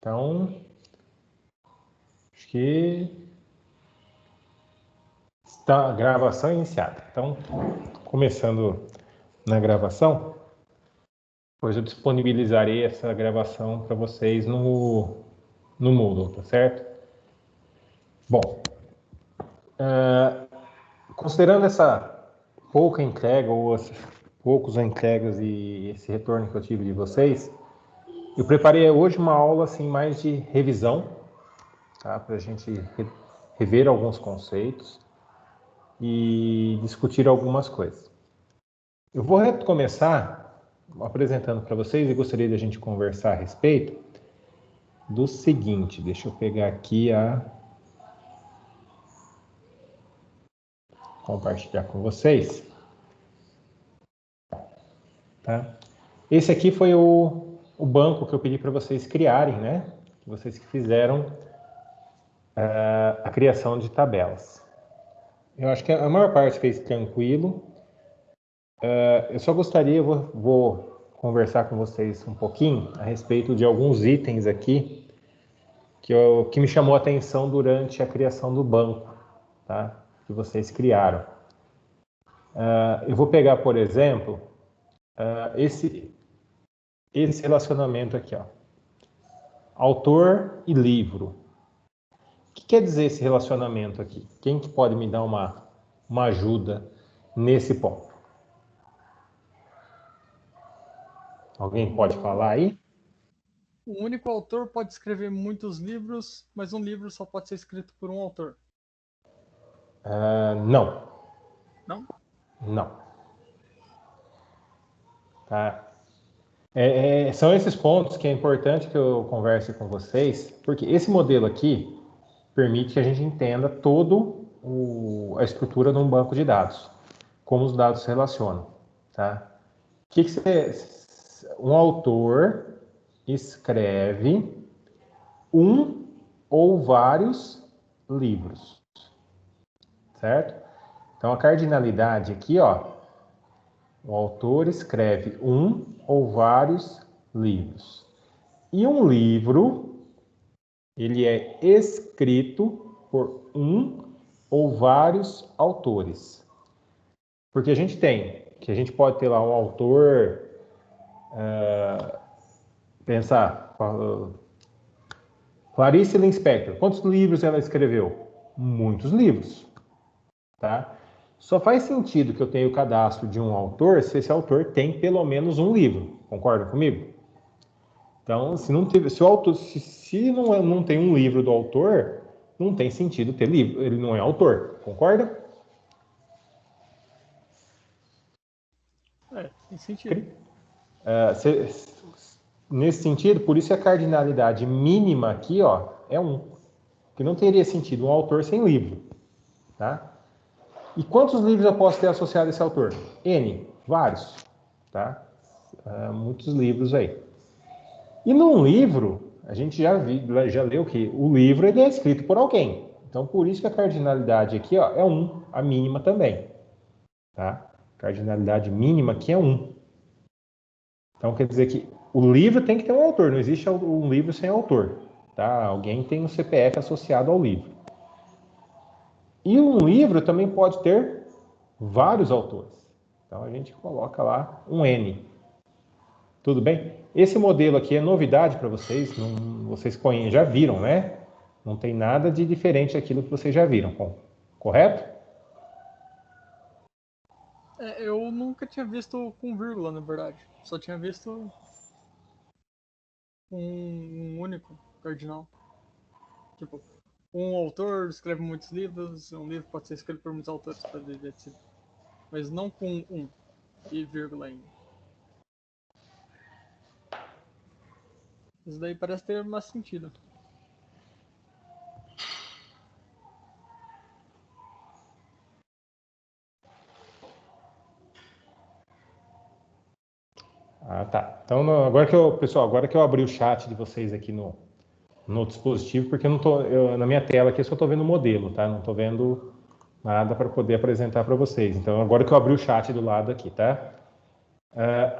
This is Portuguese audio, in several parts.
Então, acho que está a gravação iniciada. Então, começando na gravação, depois eu disponibilizarei essa gravação para vocês no Moodle, tá certo? Bom, considerando essa pouca entrega ou poucos entregas e esse retorno que eu tive de vocês, eu preparei hoje uma aula assim mais de revisão, tá? Para a gente rever alguns conceitos e discutir algumas coisas. Eu vou começar apresentando para vocês e gostaria de a gente conversar a respeito do seguinte. Deixa eu pegar aqui compartilhar com vocês. Tá? Esse aqui foi o banco que eu pedi para vocês criarem, né? Vocês que fizeram a criação de tabelas. Eu acho que a maior parte fez tranquilo. Eu só gostaria, eu vou conversar com vocês um pouquinho a respeito de alguns itens aqui que me chamou a atenção durante a criação do banco, tá? Que vocês criaram. Eu vou pegar, por exemplo, esse relacionamento aqui, ó. Autor e livro. O que quer dizer esse relacionamento aqui? Quem que pode me dar uma ajuda nesse ponto? Alguém pode falar aí? Um único autor pode escrever muitos livros, mas um livro só pode ser escrito por um autor. Não. Não? Não. Tá? São esses pontos que é importante que eu converse com vocês, porque esse modelo aqui permite que a gente entenda todo a estrutura de um banco de dados, como os dados se relacionam. Tá? Um autor escreve um ou vários livros, certo? Então a cardinalidade aqui, ó, o autor escreve um ou vários livros. E um livro, ele é escrito por um ou vários autores. Porque a gente pode ter lá um autor, pensar, Clarice Lispector, quantos livros ela escreveu? Muitos livros, tá? Só faz sentido que eu tenha o cadastro de um autor se esse autor tem pelo menos um livro. Concorda comigo? Então, se o autor, se não tem um livro do autor, não tem sentido ter livro. Ele não é autor. Concorda? Tem sentido. Nesse sentido, por isso a cardinalidade mínima aqui, ó, é 1. Que não teria sentido um autor sem livro, tá? E quantos livros eu posso ter associado a esse autor? N, vários, tá? Muitos livros aí. E num livro, a gente já leu que o livro ele é escrito por alguém. Então, por isso que a cardinalidade aqui, ó, é 1, a mínima também, tá? Cardinalidade mínima aqui é 1. Então, quer dizer que o livro tem que ter um autor, não existe um livro sem autor, tá? Alguém tem um CPF associado ao livro. E um livro também pode ter vários autores. Então, a gente coloca lá um N. Tudo bem? Esse modelo aqui é novidade para vocês, vocês já viram, né? Não tem nada de diferente daquilo que vocês já viram, correto? Eu nunca tinha visto com vírgula, na verdade. Só tinha visto um único cardinal. Tipo, um autor escreve muitos livros, um livro pode ser escrito por muitos autores, etc. Mas não com um e vírgula ainda. Isso daí parece ter mais sentido. Tá. Então, pessoal, agora que eu abri o chat de vocês aqui no dispositivo, porque na minha tela aqui eu só estou vendo o modelo, tá? Não estou vendo nada para poder apresentar para vocês. Então, agora que eu abri o chat do lado aqui, tá?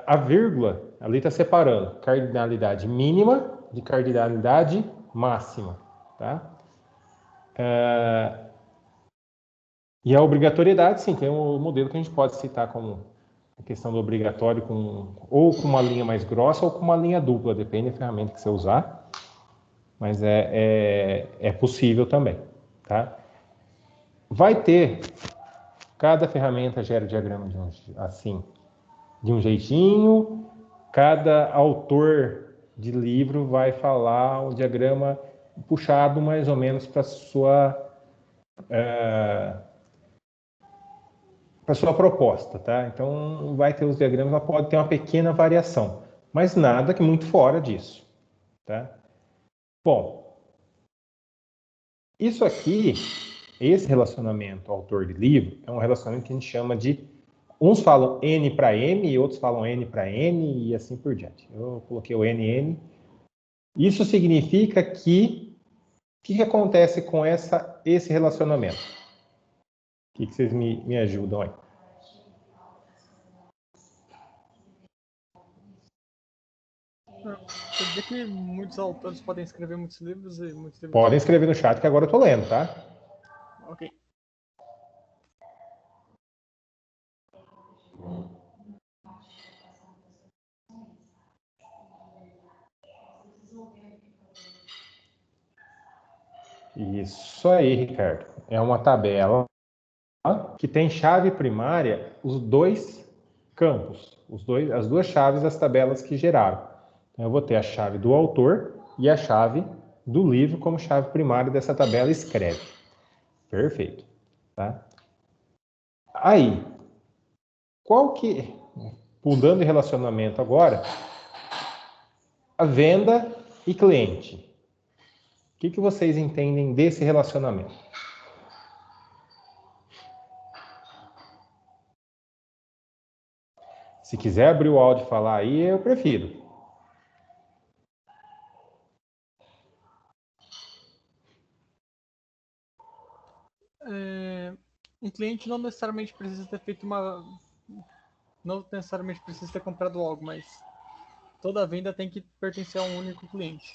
A vírgula, ali está separando cardinalidade mínima de cardinalidade máxima, tá? E a obrigatoriedade, sim, tem um modelo que a gente pode citar como a questão do obrigatório, ou com uma linha mais grossa ou com uma linha dupla, depende da ferramenta que você usar, mas é possível também, tá? Vai ter, cada ferramenta gera o diagrama de um jeitinho, cada autor de livro vai falar o diagrama puxado mais ou menos para sua proposta, tá? Então vai ter os diagramas, ela pode ter uma pequena variação, mas nada que muito fora disso, tá? Bom, isso aqui, esse relacionamento autor de livro, é um relacionamento que a gente chama de, uns falam N para M e outros falam N para N e assim por diante. Eu coloquei o NN. Isso significa que, o que acontece com esse relacionamento? O que vocês me ajudam aí? Quer dizer que muitos autores podem escrever muitos livros e muitos livros... Podem escrever no chat que agora eu estou lendo, tá? Ok. Isso aí, Ricardo. É uma tabela que tem chave primária os dois campos, as duas chaves das tabelas que geraram. Então, eu vou ter a chave do autor e a chave do livro como chave primária dessa tabela escreve. Perfeito. Tá? Aí, mudando de relacionamento agora, a venda e cliente. O que vocês entendem desse relacionamento? Se quiser abrir o áudio e falar aí, eu prefiro. Um cliente não necessariamente precisa ter feito não necessariamente precisa ter comprado algo, mas toda venda tem que pertencer a um único cliente.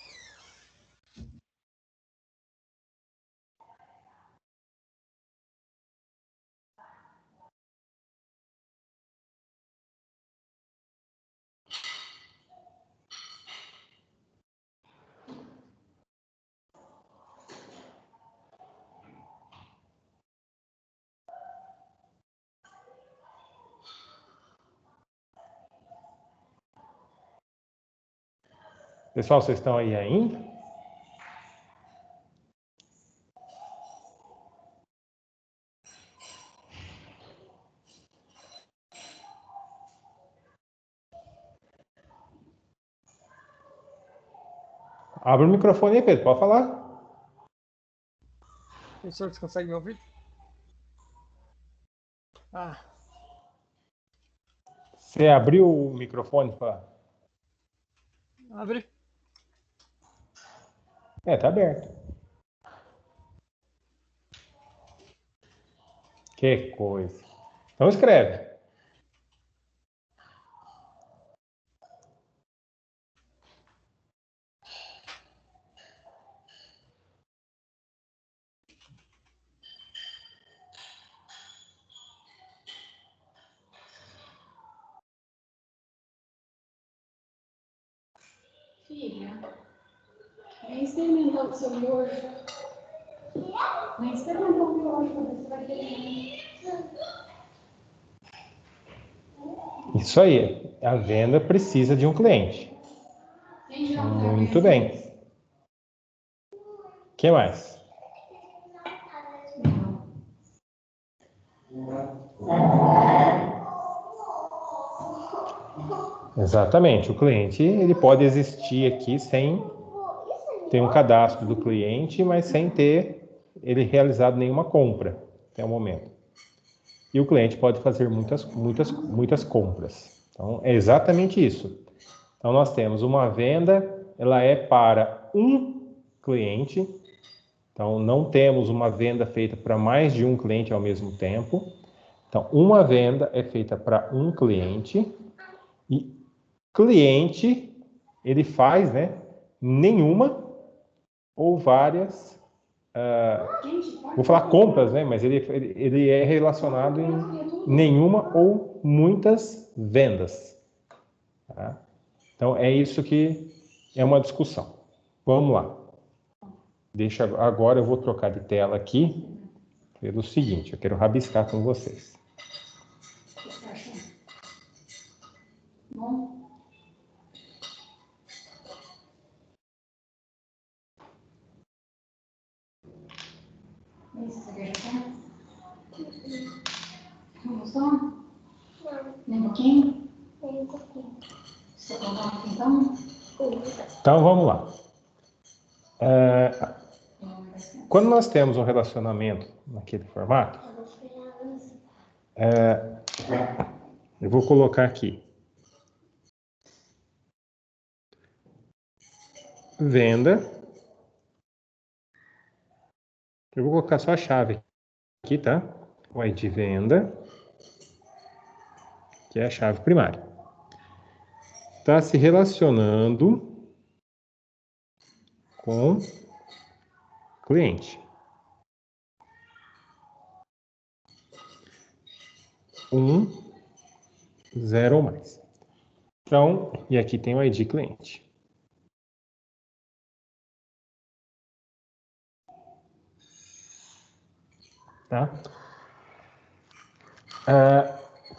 Pessoal, vocês estão aí ainda? Abre o microfone aí, Pedro, pode falar? Professor, você consegue me ouvir? Ah. Você abriu o microfone para... Abre. Tá aberto. Que coisa. Então escreve. Filha, vem experimentar o seu miojo. Vem experimentar o miojo para ver se vai querer. Isso aí. A venda precisa de um cliente. Muito bem. O que mais? Exatamente. O cliente ele pode existir aqui sem ter um cadastro do cliente, mas sem ter ele realizado nenhuma compra até o momento. E o cliente pode fazer muitas compras. Então, é exatamente isso. Então, nós temos uma venda, ela é para um cliente. Então, não temos uma venda feita para mais de um cliente ao mesmo tempo. Então, uma venda é feita para um cliente e cliente, ele faz, né, nenhuma ou várias, vou falar compras, né? Mas ele é relacionado em nenhuma ou muitas vendas. Tá? Então, é isso que é uma discussão. Vamos lá. Agora eu vou trocar de tela aqui pelo seguinte, eu quero rabiscar com vocês. O que você tá achando? Bom? Você quer jogar? Não gostou? Não. Nem um pouquinho? Nem um pouquinho. Você colocar aqui então? Então, vamos lá. Quando nós temos um relacionamento naquele formato, eu vou colocar aqui venda. Eu vou colocar só a chave aqui, tá? O ID venda, que é a chave primária. Está se relacionando com cliente. 1, 0 ou mais. Então, e aqui tem o ID cliente. Tá? O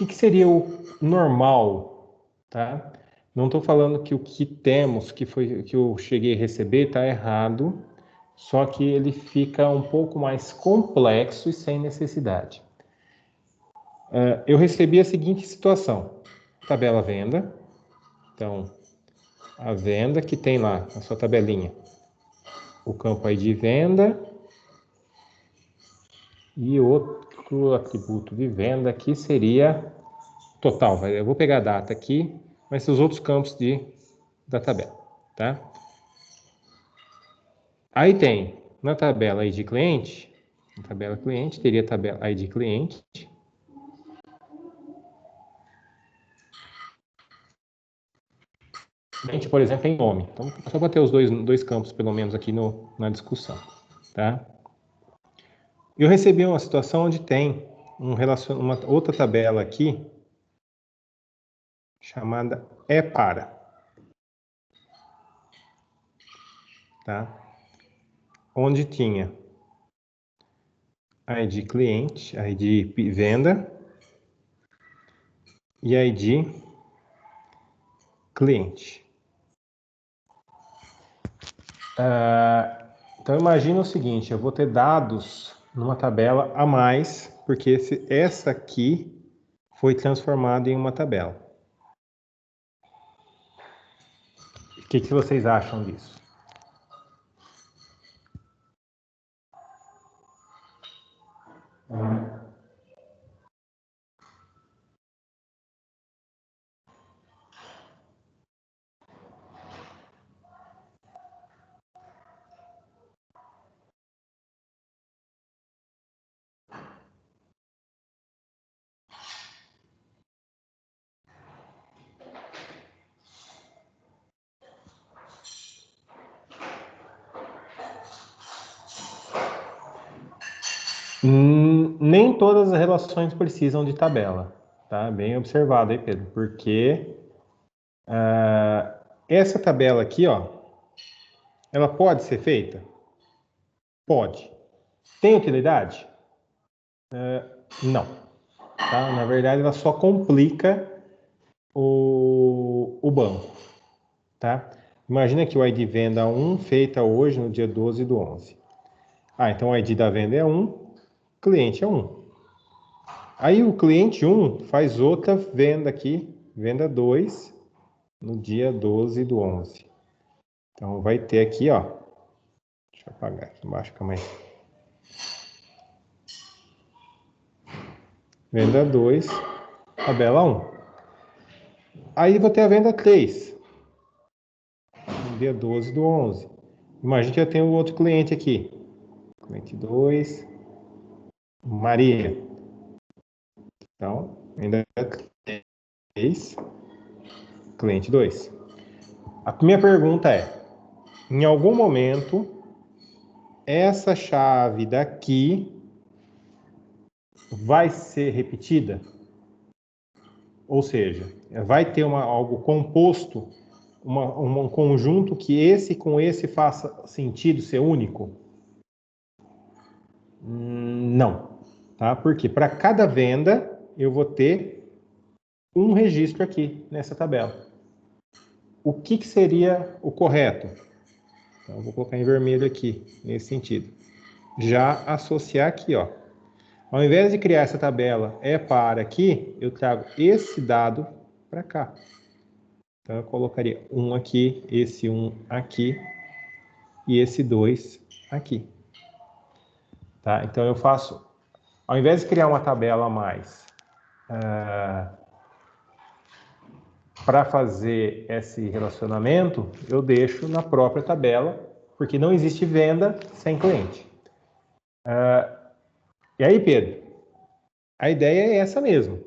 que seria o normal? Tá? Não estou falando que o que temos, que eu cheguei a receber, está errado, só que ele fica um pouco mais complexo e sem necessidade. Eu recebi a seguinte situação: tabela venda. Então, a venda que tem lá na sua tabelinha, o campo ID venda e outro atributo de venda que seria total. Eu vou pegar a data aqui, mas os outros campos da tabela, tá? Aí tem na tabela ID cliente, na tabela cliente teria a tabela ID cliente. Cliente, por exemplo, em nome. Então, só para ter os dois campos, pelo menos, aqui na discussão, tá? Eu recebi uma situação onde tem uma outra tabela aqui, chamada para, tá? Onde tinha ID cliente, ID venda e ID cliente. Então imagina o seguinte, eu vou ter dados numa tabela a mais, porque essa aqui foi transformada em uma tabela. O que vocês acham disso? Nem todas as relações precisam de tabela, tá? Bem observado aí, Pedro, porque essa tabela aqui, ó, ela pode ser feita? Pode. Tem utilidade? Não. Tá? Na verdade, ela só complica o banco. Tá? Imagina que o ID venda 1 feita hoje no dia 12/11. Então o ID da venda é 1, cliente é 1. Aí o cliente 1 faz outra venda aqui, venda 2, no dia 12/11. Então vai ter aqui, ó. Deixa eu apagar aqui embaixo, calma aí. Venda 2, tabela 1. Aí vou ter a venda 3, no dia 12/11. Imagina que eu tenho outro cliente aqui. Cliente 2, Maria. Então, venda 3, cliente 2. A minha pergunta é, em algum momento, essa chave daqui vai ser repetida? Ou seja, vai ter algo composto, um conjunto que esse com esse faça sentido ser único? Não. Tá? Porque para cada venda, eu vou ter um registro aqui nessa tabela. O que seria o correto? Então, eu vou colocar em vermelho aqui, nesse sentido. Já associar aqui, ó. Ao invés de criar essa tabela para aqui, eu trago esse dado para cá. Então, eu colocaria um aqui, esse um aqui e esse 2 aqui. Tá? Então, eu faço, ao invés de criar uma tabela a mais para fazer esse relacionamento, eu deixo na própria tabela, porque não existe venda sem cliente. E aí, Pedro, a ideia é essa mesmo.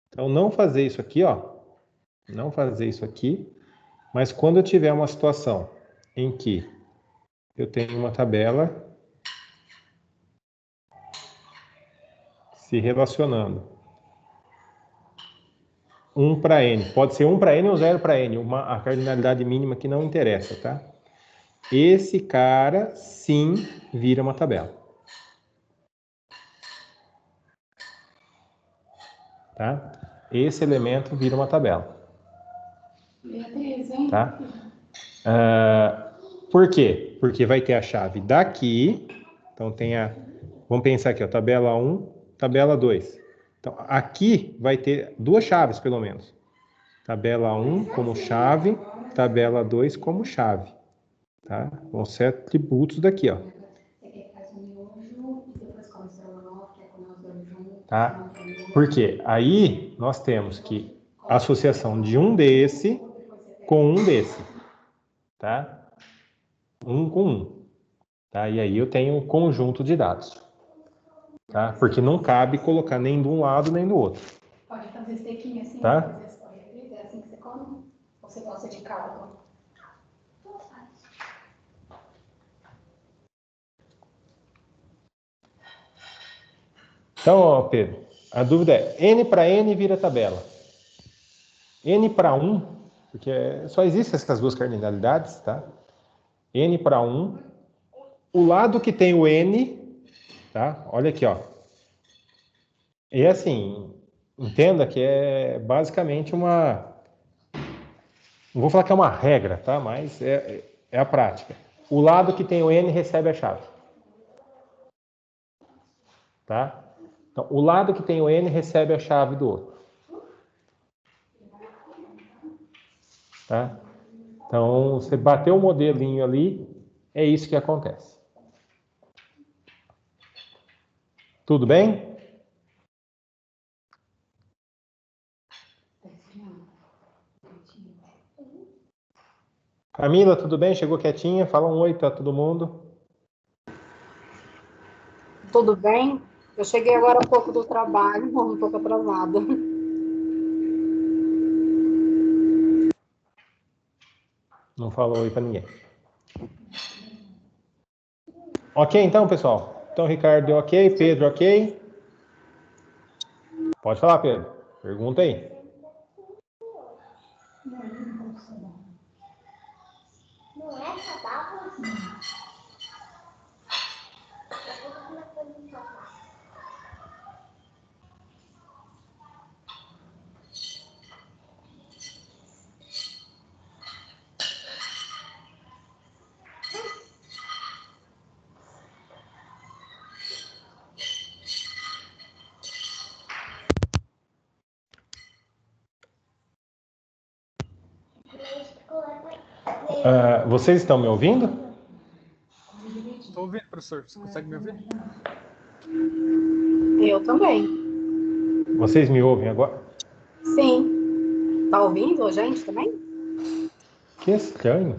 Então, não fazer isso aqui, ó. Não fazer isso aqui. Mas quando eu tiver uma situação em que eu tenho uma tabela se relacionando 1 para N. Pode ser 1 para N ou 0 para N. A cardinalidade mínima que não interessa, tá? Esse cara, sim, vira uma tabela. Tá? Esse elemento vira uma tabela. Beatriz, hein? Tá? Por quê? Porque vai ter a chave daqui. Então, tem a... Vamos pensar aqui, ó, tabela 1, tabela 2. Então, aqui vai ter duas chaves, pelo menos. Tabela 1 como chave, tabela 2 como chave. Tá? Vão ser atributos daqui, ó. Tá? Por quê? Aí nós temos que associação de um desse com um desse. Tá? Um com um. Tá? E aí eu tenho um conjunto de dados. Tá? Porque não cabe colocar nem de um lado nem do outro. Pode fazer steakinho assim, tá? fazer as corridas, é assim que você come? Ou você gosta de caldo? Então, ó, Pedro, a dúvida é, N para N vira tabela. N para 1, porque só existem essas duas cardinalidades, tá? N para 1, o lado que tem o N, tá? Olha aqui, ó. E assim, entenda que é basicamente uma... Não vou falar que é uma regra, tá? Mas é a prática. O lado que tem o N recebe a chave. Tá? Então, o lado que tem o N recebe a chave do outro. Tá? Então, você bateu o modelinho ali, é isso que acontece. Tudo bem? Camila, tudo bem? Chegou quietinha? Fala um oi para todo mundo. Tudo bem? Eu cheguei agora há pouco do trabalho, um pouco atrasada. Não falou oi para ninguém. Ok, então, pessoal? Então, Ricardo, ok? Pedro, ok? Pode falar, Pedro. Pergunta aí. Não é cadáver? Vocês estão me ouvindo? Estou ouvindo, professor. Você consegue me ouvir? Eu também. Vocês me ouvem agora? Sim. Tá ouvindo a gente também? Que estranho.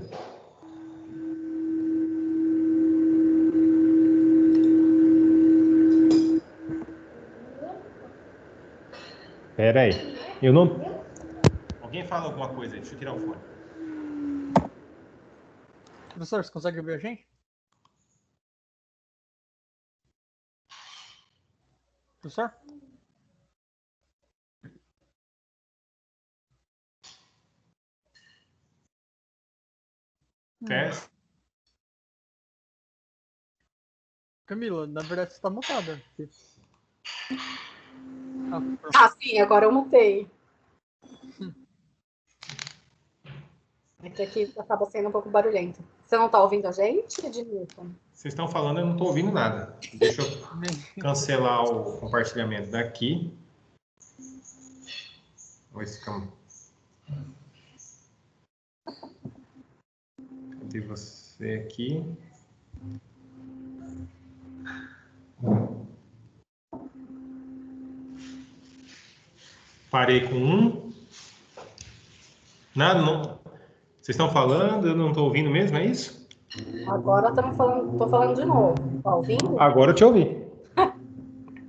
Pera aí. Eu não... Alguém fala alguma coisa aí. Deixa eu tirar o fone. Professor, você consegue ver a gente? Professor? Teste. Camila, na verdade você tá mutada. Ah, sim, agora eu mutei. É que aqui acaba sendo um pouco barulhento. Você não tá ouvindo a gente, Ednilson? Vocês estão falando, eu não estou ouvindo nada. Deixa eu cancelar o compartilhamento daqui. Vamos ver se fica... Cadê você aqui? Parei com um. Nada, não. Vocês estão falando, eu não estou ouvindo mesmo, é isso? Agora tô falando de novo. Tá ouvindo? Agora eu te ouvi.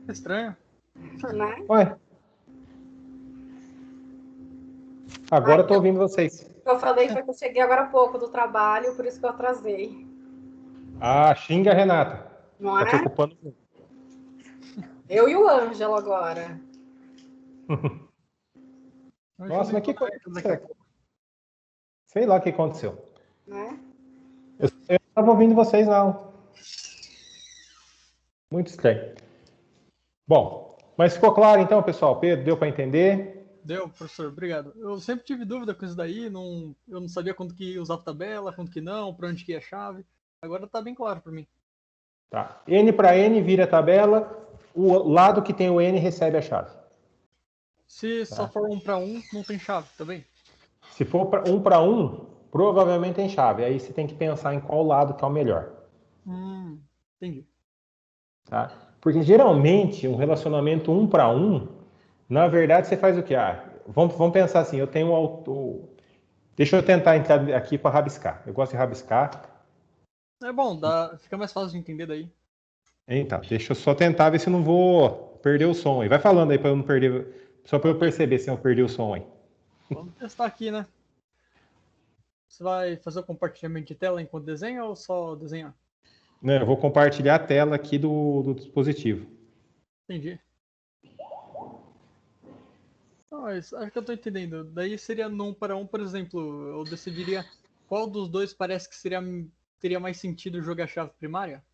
Estranho. Né? Ué. Agora eu tô ouvindo vocês. O que eu falei foi que eu cheguei agora há pouco do trabalho, por isso que eu atrasei. Ah, xinga a Renata. Não Tá te é? ocupando muito. Eu e o Ângelo agora. Nossa, mas que coisa. Daqui a pouco. Sei lá o que aconteceu. Né? Eu não estava ouvindo vocês, não. Muito estranho. Bom, mas ficou claro então, pessoal? Pedro, deu para entender? Deu, professor, obrigado. Eu sempre tive dúvida com isso daí, eu não sabia quando que usava tabela, quando que não, para onde que ia a chave. Agora tá bem claro para mim. Tá. N para N vira a tabela, o lado que tem o N recebe a chave. Se só for 1 para 1, não tem chave, tá bem? Se for um para um, provavelmente tem chave. Aí você tem que pensar em qual lado que é o melhor. Entendi. Tá? Porque geralmente um relacionamento um para um, na verdade você faz o quê? Vamos pensar assim, eu tenho um autor. Deixa eu tentar entrar aqui para rabiscar. Eu gosto de rabiscar. É bom, fica mais fácil de entender daí. Então, deixa eu só tentar ver se eu não vou perder o som aí. Vai falando aí para eu não perder, só para eu perceber se eu perdi o som aí. Vamos testar aqui, né? Você vai fazer o compartilhamento de tela enquanto desenha ou só desenhar? Não, eu vou compartilhar a tela aqui do dispositivo. Entendi. Não, mas acho que eu tô entendendo. Daí seria no 1 para 1, por exemplo, eu decidiria qual dos dois parece que teria mais sentido jogar a chave primária?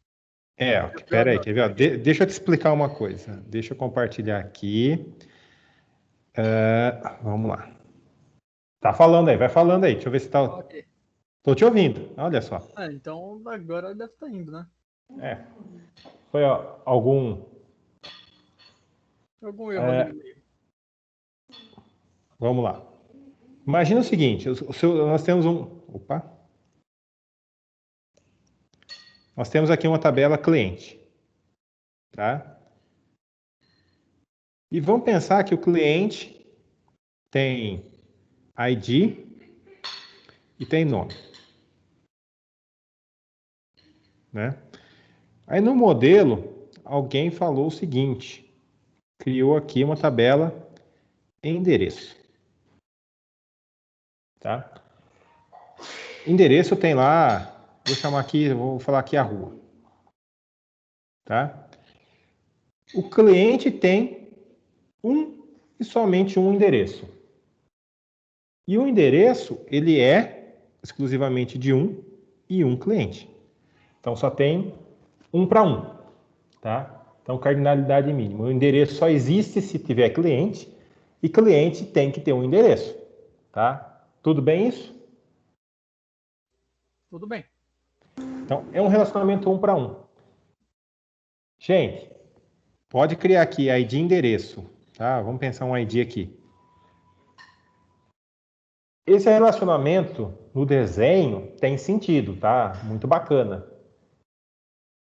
Pera aí, quer ver? Deixa eu te explicar uma coisa. Deixa eu compartilhar aqui. Vamos lá. Tá falando aí, vai falando aí. Deixa eu ver se tá. Ok. Tô te ouvindo. Olha só. Então agora deve estar indo, né? Foi algum. Algum erro ali no meio. Vamos lá. Imagina o seguinte: nós temos um. Opa. Nós temos aqui uma tabela cliente. Tá? E vamos pensar que o cliente tem ID e tem nome. Né? Aí no modelo, alguém falou o seguinte: criou aqui uma tabela endereço. Tá? Endereço tem lá, vou falar aqui a rua. Tá? O cliente tem um e somente um endereço. E o endereço, ele é exclusivamente de um e um cliente. Então só tem um para um, tá? Então cardinalidade mínima. O endereço só existe se tiver cliente e cliente tem que ter um endereço, tá? Tudo bem isso? Tudo bem. Então é um relacionamento um para um. Gente, pode criar aqui ID e endereço, tá? Vamos pensar um ID aqui. Esse relacionamento no desenho tem sentido, tá? Muito bacana.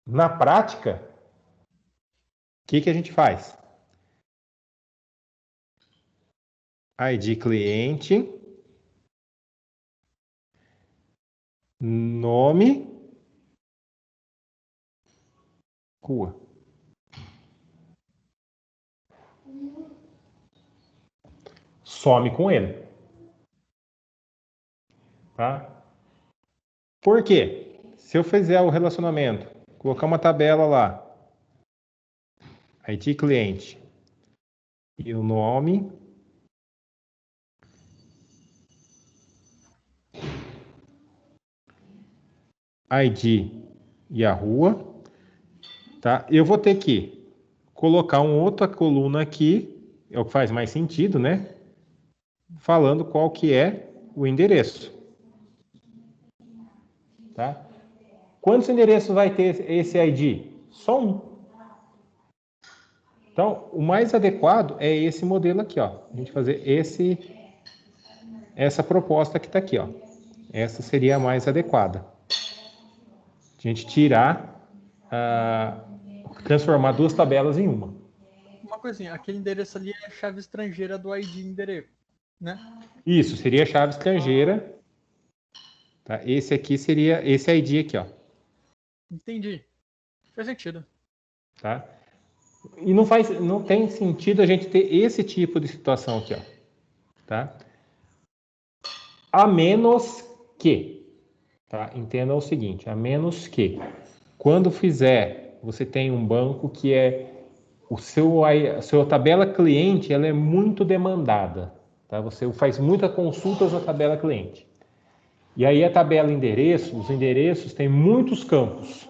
Na prática, o que a gente faz? ID cliente, nome, rua. Some com ele. Tá? Por quê? Se eu fizer o relacionamento, colocar uma tabela lá, ID cliente e o nome, ID e a rua, tá? Eu vou ter que colocar uma outra coluna aqui, é o que faz mais sentido, né? Falando qual que é o endereço, tá? Quantos endereços vai ter esse ID? Só um. Então, o mais adequado é esse modelo aqui, ó. A gente fazer essa proposta que está aqui, ó. Essa seria a mais adequada. A gente tirar, transformar duas tabelas em uma. Uma coisinha, aquele endereço ali é a chave estrangeira do ID endereço, né? Isso, seria a chave estrangeira. Tá? Esse aqui seria esse ID aqui, ó. Entendi. Faz sentido. Tá? E não tem sentido a gente ter esse tipo de situação aqui, ó. Tá? A menos que, tá? Entenda o seguinte, a menos que, quando você tem um banco que a sua tabela cliente, ela é muito demandada, tá? Você faz muitas consultas na tabela cliente. E aí a tabela endereço, os endereços têm muitos campos.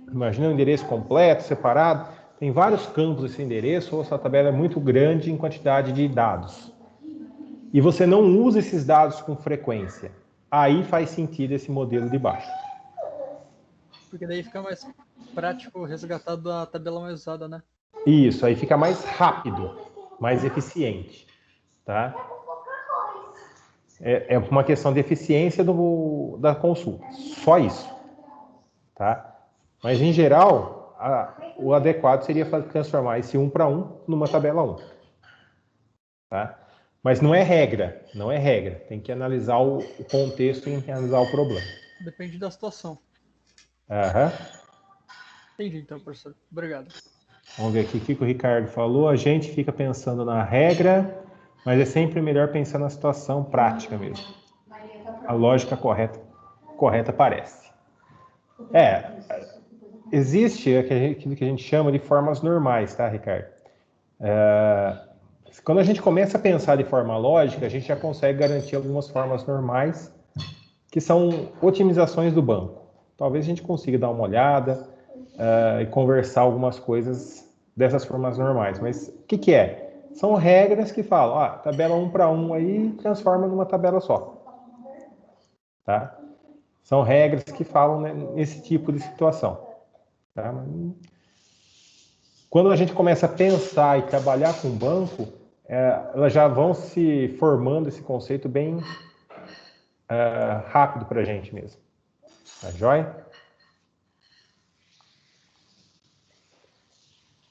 Imagina um endereço completo, separado, tem vários campos esse endereço, ou essa tabela é muito grande em quantidade de dados. E você não usa esses dados com frequência. Aí faz sentido esse modelo de baixo. Porque daí fica mais prático resgatar da tabela mais usada, né? Isso, aí fica mais rápido, mais eficiente, tá? É uma questão de eficiência da consulta, só isso, tá? Mas em geral, o adequado seria transformar esse 1 para 1 numa tabela 1, tá? Mas não é regra, não é regra. Tem que analisar o contexto e analisar o problema. Depende da situação. Aham. Entendi então, professor. Obrigado. Vamos ver aqui o que o Ricardo falou. A gente fica pensando na regra, mas é sempre melhor pensar na situação prática mesmo. A lógica correta parece. Existe aquilo que a gente chama de formas normais, tá, Ricardo? Quando a gente começa a pensar de forma lógica, a gente já consegue garantir algumas formas normais, que são otimizações do banco. Talvez a gente consiga dar uma olhada e conversar algumas coisas dessas formas normais. Mas o que é? São regras que falam, tabela 1 para 1 aí, transforma numa tabela só. Tá? São regras que falam, né, nesse tipo de situação. Tá? Quando a gente começa a pensar e trabalhar com banco, elas já vão se formando esse conceito bem rápido para a gente mesmo. Tá joia?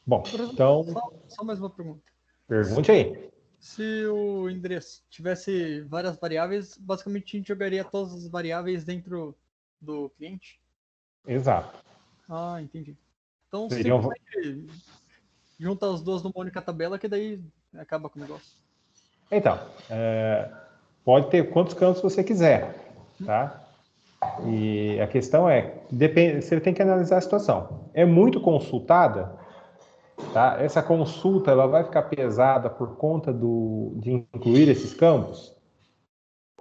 Bom, então, Só mais uma pergunta. pergunte aí. Se o endereço tivesse várias variáveis, basicamente a gente jogaria todas as variáveis dentro do cliente? Exato. Ah, entendi. Então Seriam... simplesmente junta as duas numa única tabela que daí acaba com o negócio. Então, pode ter quantos campos você quiser, tá? E a questão você tem que analisar a situação. É muito consultada, tá? Essa consulta ela vai ficar pesada por conta de incluir esses campos,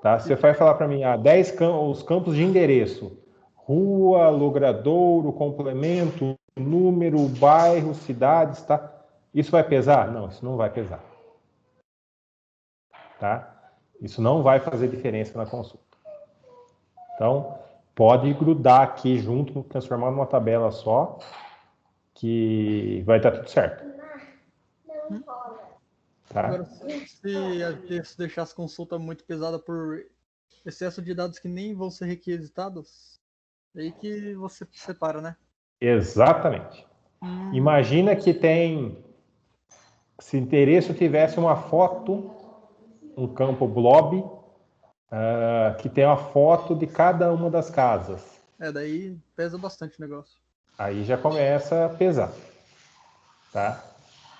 tá? Você vai falar para mim, 10 os campos de endereço, rua, logradouro, complemento, número, bairro, cidades, tá? Isso vai pesar? Não, isso não vai pesar. Tá? Isso não vai fazer diferença na consulta. Então, pode grudar aqui junto, transformar numa tabela só, que vai estar tudo certo. Tá? Agora, se deixar as consultas muito pesada por excesso de dados que nem vão ser requisitados, é aí que você separa, né? Exatamente. Imagina que se o endereço tivesse uma foto, um campo blob, que tem uma foto de cada uma das casas. Daí pesa bastante o negócio. Aí já começa a pesar. Tá?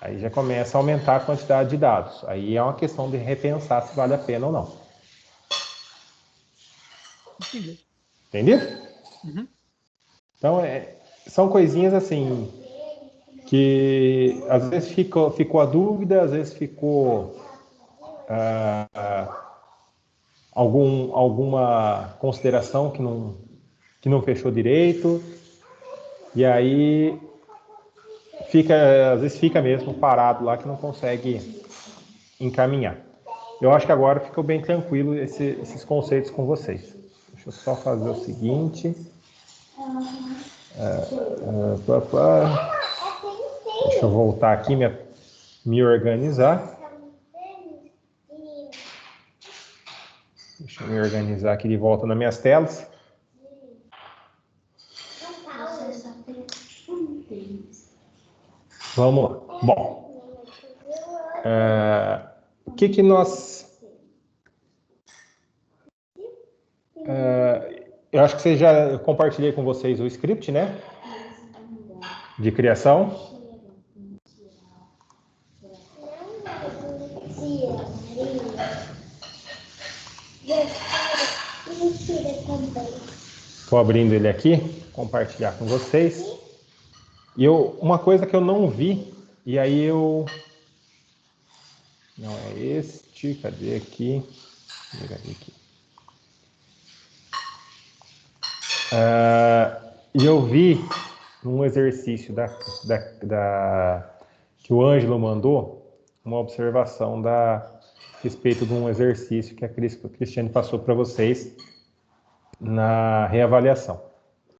Aí já começa a aumentar a quantidade de dados. Aí é uma questão de repensar se vale a pena ou não. Entendi. Entendido? Uhum. Então, são coisinhas assim que às vezes ficou a dúvida, às vezes ficou alguma consideração que não fechou direito, e aí às vezes fica mesmo parado lá que não consegue encaminhar. Eu acho que agora ficou bem tranquilo esses conceitos com vocês. Deixa eu só fazer o seguinte. Deixa eu voltar aqui, me organizar. Deixa eu me organizar aqui de volta nas minhas telas. Vamos lá. Bom, o que nós... eu acho que eu compartilhei com vocês o script, né? De criação. Estou abrindo ele aqui, compartilhar com vocês. E uma coisa que eu não vi, e aí não é este, cadê aqui? E eu vi num exercício que o Ângelo mandou, uma observação a respeito de um exercício que a Cristiane passou para vocês na reavaliação.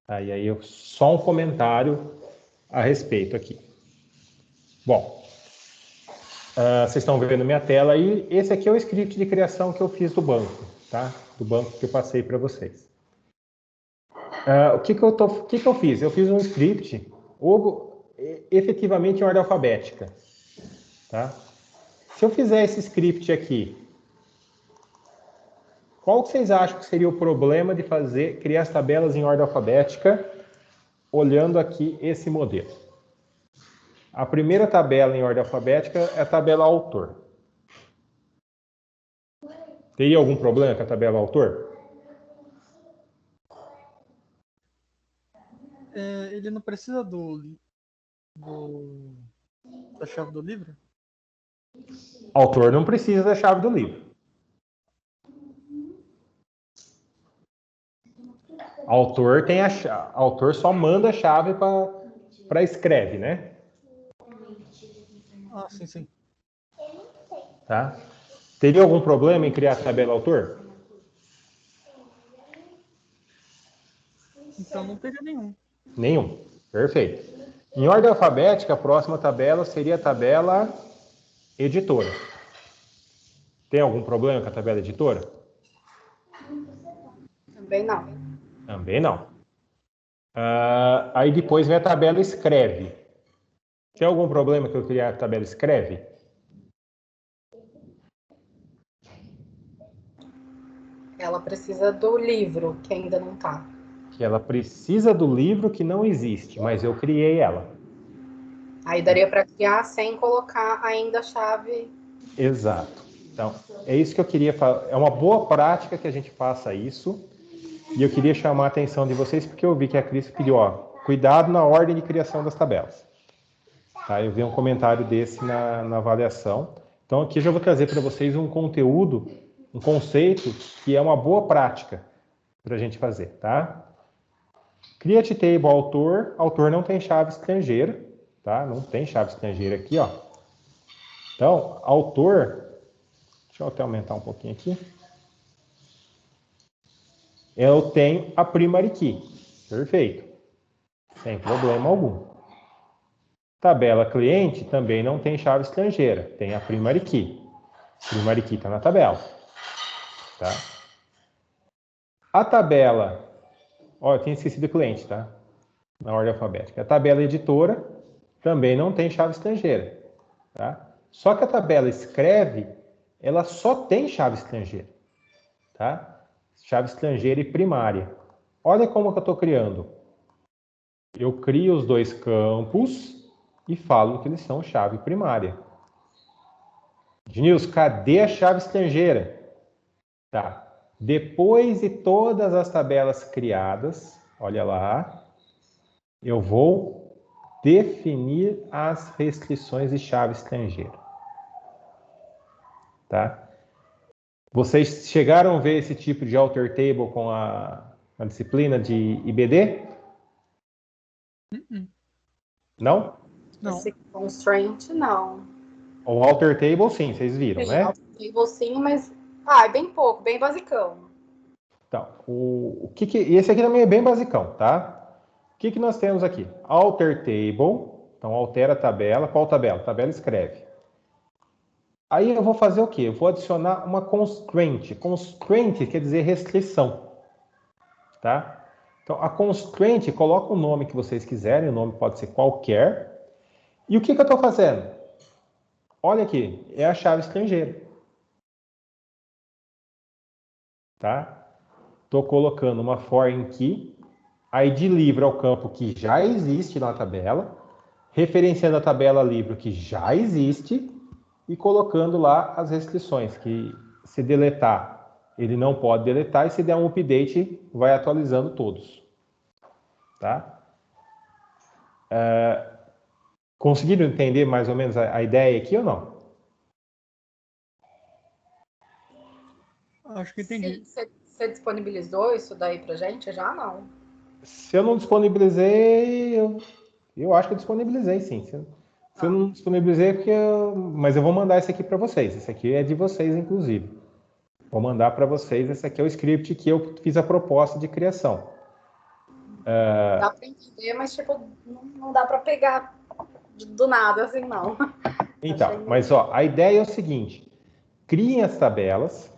E aí só um comentário a respeito aqui. Bom, vocês estão vendo minha tela e esse aqui é o script de criação que eu fiz do banco, tá? Do banco que eu passei para vocês. O que eu fiz? Eu fiz um script efetivamente em ordem alfabética, tá? Se eu fizer esse script aqui, qual que vocês acham que seria o problema de criar as tabelas em ordem alfabética olhando aqui esse modelo? A primeira tabela em ordem alfabética é a tabela autor. Teria algum problema com a tabela autor? Ele não precisa da chave do livro? Autor não precisa da chave do livro. Autor só manda a chave para escreve, né? Ah, sim. Tá? Teria algum problema em criar a tabela autor? Então não teria nenhum. Nenhum. Perfeito. Em ordem alfabética, a próxima tabela seria a tabela editora. Tem algum problema com a tabela editora? Também não. Também não. Aí depois vem a tabela escreve. Tem algum problema que eu criar a tabela escreve? Ela precisa do livro, que ainda não está. Que ela precisa do livro que não existe, mas eu criei ela. Aí daria para criar sem colocar ainda a chave. Exato. Então, é isso que eu queria falar. É uma boa prática que a gente faça isso. E eu queria chamar a atenção de vocês, porque eu vi que a Cris pediu, cuidado na ordem de criação das tabelas. Tá? Eu vi um comentário desse na avaliação. Então, aqui eu já vou trazer para vocês um conteúdo, um conceito, que é uma boa prática para a gente fazer, tá? Create Table autor não tem chave estrangeira, tá? Não tem chave estrangeira aqui, ó. Então, autor, deixa eu até aumentar um pouquinho aqui. Eu tenho a primary key. Perfeito. Sem problema algum. Tabela cliente também não tem chave estrangeira. Tem a primary key. Primary key está na tabela. Tá? A tabela... Ó, eu tinha esquecido o cliente, tá? Na ordem alfabética. A tabela editora também não tem chave estrangeira. Tá? Só que a tabela escreve, ela só tem chave estrangeira. Tá? Chave estrangeira e primária. Olha como que eu estou criando. Eu crio os dois campos e falo que eles são chave primária. Denilson, cadê a chave estrangeira? Tá. Depois de todas as tabelas criadas, olha lá, eu vou definir as restrições de chave estrangeira. Tá? Vocês chegaram a ver esse tipo de alter table com a disciplina de IBD? Não? Não. Esse constraint, não. O alter table, sim, vocês viram, Sim, né? table sim, mas... Ah, é bem pouco, bem basicão. Então, e esse aqui também é bem basicão, tá? O que nós temos aqui? Alter table, então altera a tabela. Qual tabela? Tabela escreve. Aí eu vou fazer o quê? Eu vou adicionar uma constraint. Constraint quer dizer restrição, tá? Então, a constraint, coloca o nome que vocês quiserem, o nome pode ser qualquer. E o que eu estou fazendo? Olha aqui, é a chave estrangeira. Tá? Estou colocando uma foreign key, ID livre é o campo que já existe na tabela, referenciando a tabela livre que já existe e colocando lá as restrições, que se deletar, ele não pode deletar, e se der um update, vai atualizando todos. Tá? Conseguiram entender mais ou menos a ideia aqui ou não? Acho que entendi. Você disponibilizou isso daí pra gente? Já não. Se eu não disponibilizei, eu acho que eu disponibilizei, sim. Se eu não disponibilizei, mas eu vou mandar esse aqui para vocês. Esse aqui é de vocês, inclusive. Vou mandar para vocês. Esse aqui é o script que eu fiz a proposta de criação. Dá para entender, mas tipo, não dá para pegar do nada, assim, não. Então, mas ó, a ideia é o seguinte: criem as tabelas,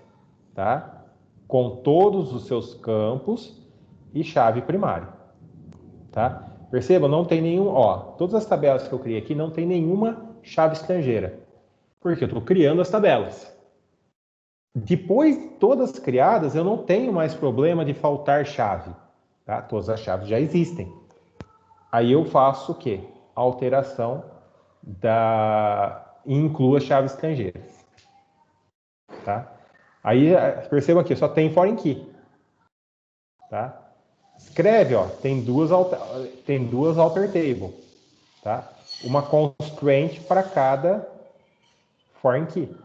tá? Com todos os seus campos e chave primária, tá? Percebam, não tem nenhum, ó, todas as tabelas que eu criei aqui não tem nenhuma chave estrangeira, porque eu estou criando as tabelas. Depois de todas criadas, eu não tenho mais problema de faltar chave, tá? Todas as chaves já existem. Aí eu faço o quê? Alteração e incluo as chaves estrangeiras, tá? Aí percebam aqui, só tem foreign key, tá? Escreve, ó, tem duas alter table, tá? Uma constraint para cada foreign key,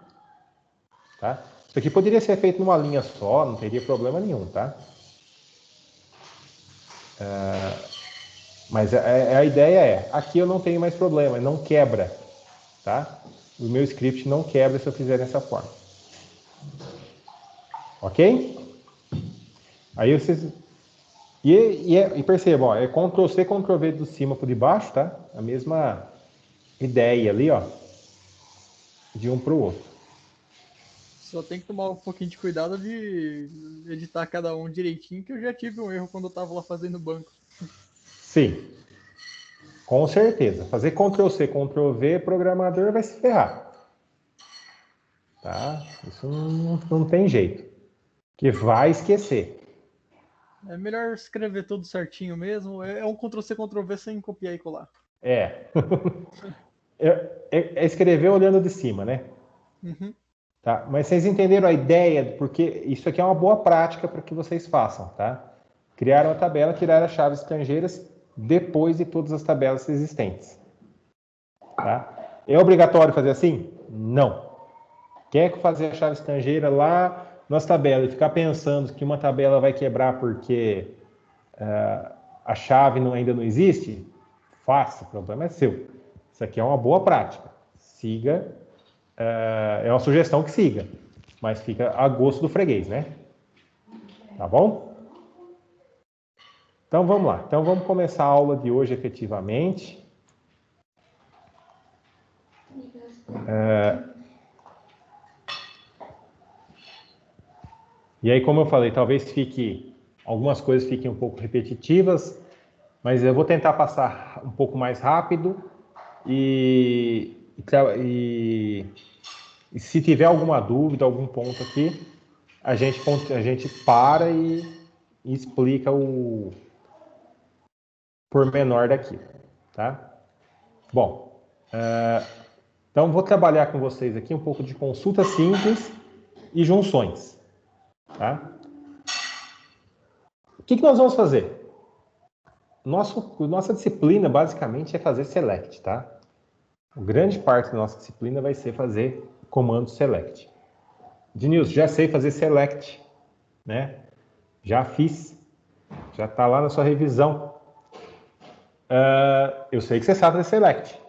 tá? Isso aqui poderia ser feito numa linha só, não teria problema nenhum, tá? Mas a ideia é, aqui eu não tenho mais problema, não quebra, tá? O meu script não quebra se eu fizer dessa forma. Ok? Aí vocês... E percebam, ó, é Ctrl+C, Ctrl+V do cima para de baixo, tá? A mesma ideia ali, ó, de um para o outro. Só tem que tomar um pouquinho de cuidado de editar cada um direitinho, que eu já tive um erro quando eu tava lá fazendo banco. Sim, com certeza. Fazer Ctrl+C, Ctrl+V, programador vai se ferrar. Tá? Isso não tem jeito. Que vai esquecer. É melhor escrever tudo certinho mesmo. É um Ctrl+C, Ctrl+V sem copiar e colar. É. É escrever olhando de cima, né? Uhum. Tá? Mas vocês entenderam a ideia, porque isso aqui é uma boa prática para que vocês façam, tá? Criaram a tabela, tiraram as chaves estrangeiras depois de todas as tabelas existentes. Tá? É obrigatório fazer assim? Não. Quer fazer a chave estrangeira lá nas tabelas e ficar pensando que uma tabela vai quebrar porque a chave ainda não existe? Faça, o problema é seu. Isso aqui é uma boa prática. Siga, é uma sugestão que siga, mas fica a gosto do freguês, né? Tá bom? Então vamos lá. Então vamos começar a aula de hoje efetivamente. E aí, como eu falei, talvez algumas coisas fiquem um pouco repetitivas, mas eu vou tentar passar um pouco mais rápido e se tiver alguma dúvida, algum ponto aqui, a gente para e explica o pormenor daqui, tá? Bom, então vou trabalhar com vocês aqui um pouco de consulta simples e junções, tá? que nós vamos fazer? Nossa disciplina, basicamente, é fazer select, tá? A grande parte da nossa disciplina vai ser fazer comando select. Denilson, já sei fazer select, né? Já fiz, já está lá na sua revisão. Eu sei que você sabe fazer select,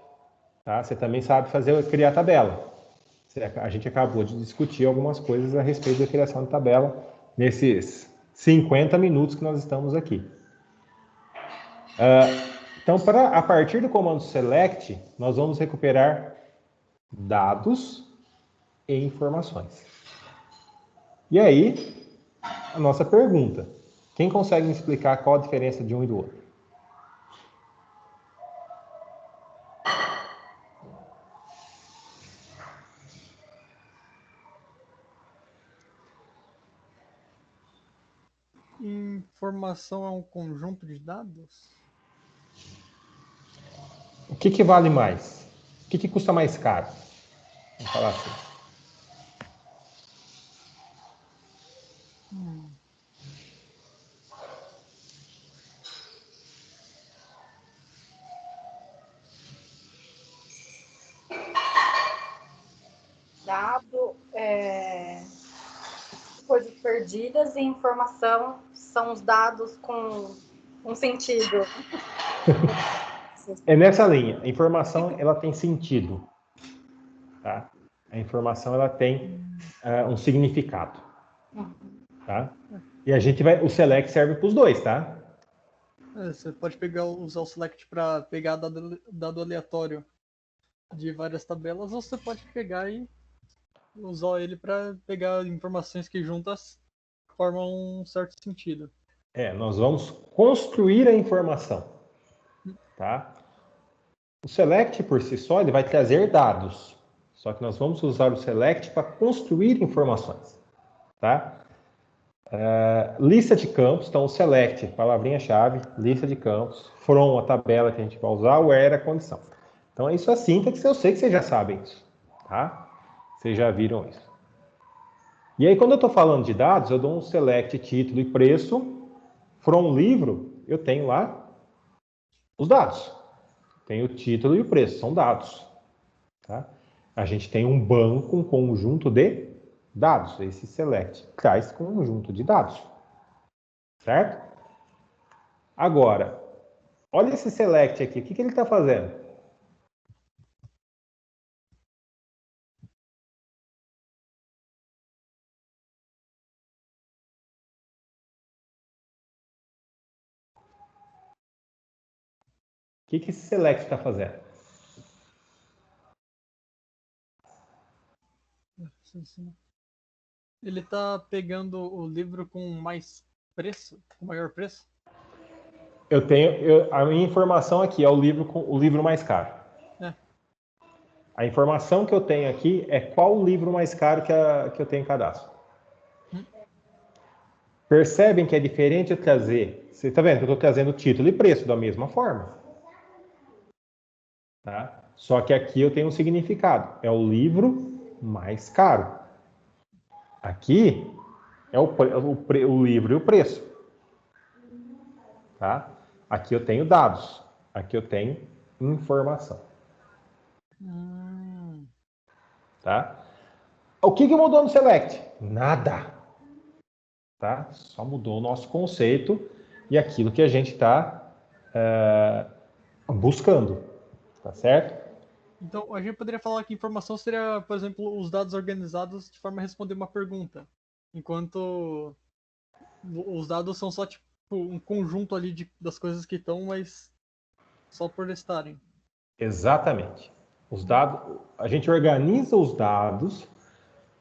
tá? Você também sabe criar tabela. A gente acabou de discutir algumas coisas a respeito da criação de tabela nesses 50 minutos que nós estamos aqui. Então, a partir do comando select, nós vamos recuperar dados e informações. E aí, a nossa pergunta. Quem consegue me explicar qual a diferença de um e do outro? Informação é um conjunto de dados? O que vale mais? O que custa mais caro? Vamos falar assim. Dado, coisas perdidas e informação são os dados com um sentido. É nessa linha. A informação, ela tem sentido. Tá? A informação, ela tem um significado. Tá? E o select serve para os dois, tá? Você pode usar o select para pegar dado aleatório de várias tabelas, ou você pode pegar e usar ele para pegar informações que juntas formam um certo sentido. Nós vamos construir a informação. Tá? O select, por si só, ele vai trazer dados. Só que nós vamos usar o select para construir informações. Tá? Lista de campos, então o select, palavrinha-chave, lista de campos, from, a tabela que a gente vai usar, where, a condição. Então, isso é a síntese, eu sei que vocês já sabem isso. Tá? Vocês já viram isso. E aí, quando eu estou falando de dados, eu dou um select, título e preço. From livro, eu tenho lá os dados. Tem o título e o preço, são dados. Tá? A gente tem um banco, um conjunto de dados. Esse select traz conjunto de dados. Certo? Agora, olha esse select aqui. O que ele está fazendo? O que esse select está fazendo? Ele está pegando o livro com mais preço, com maior preço? A minha informação aqui é o livro mais caro. A informação que eu tenho aqui é qual o livro mais caro que eu tenho em cadastro. Percebem que é diferente eu trazer... Você está vendo que eu estou trazendo título e preço da mesma forma. Tá? Só que aqui eu tenho um significado. É o livro mais caro. Aqui é o livro e o preço. Tá? Aqui eu tenho dados. Aqui eu tenho informação. Tá? O que mudou no select? Nada. Tá? Só mudou o nosso conceito e aquilo que a gente está buscando. Tá certo? Então, a gente poderia falar que informação seria, por exemplo, os dados organizados de forma a responder uma pergunta. Enquanto os dados são só tipo um conjunto ali das coisas que estão, mas só por estarem. Exatamente. Os dados, a gente organiza os dados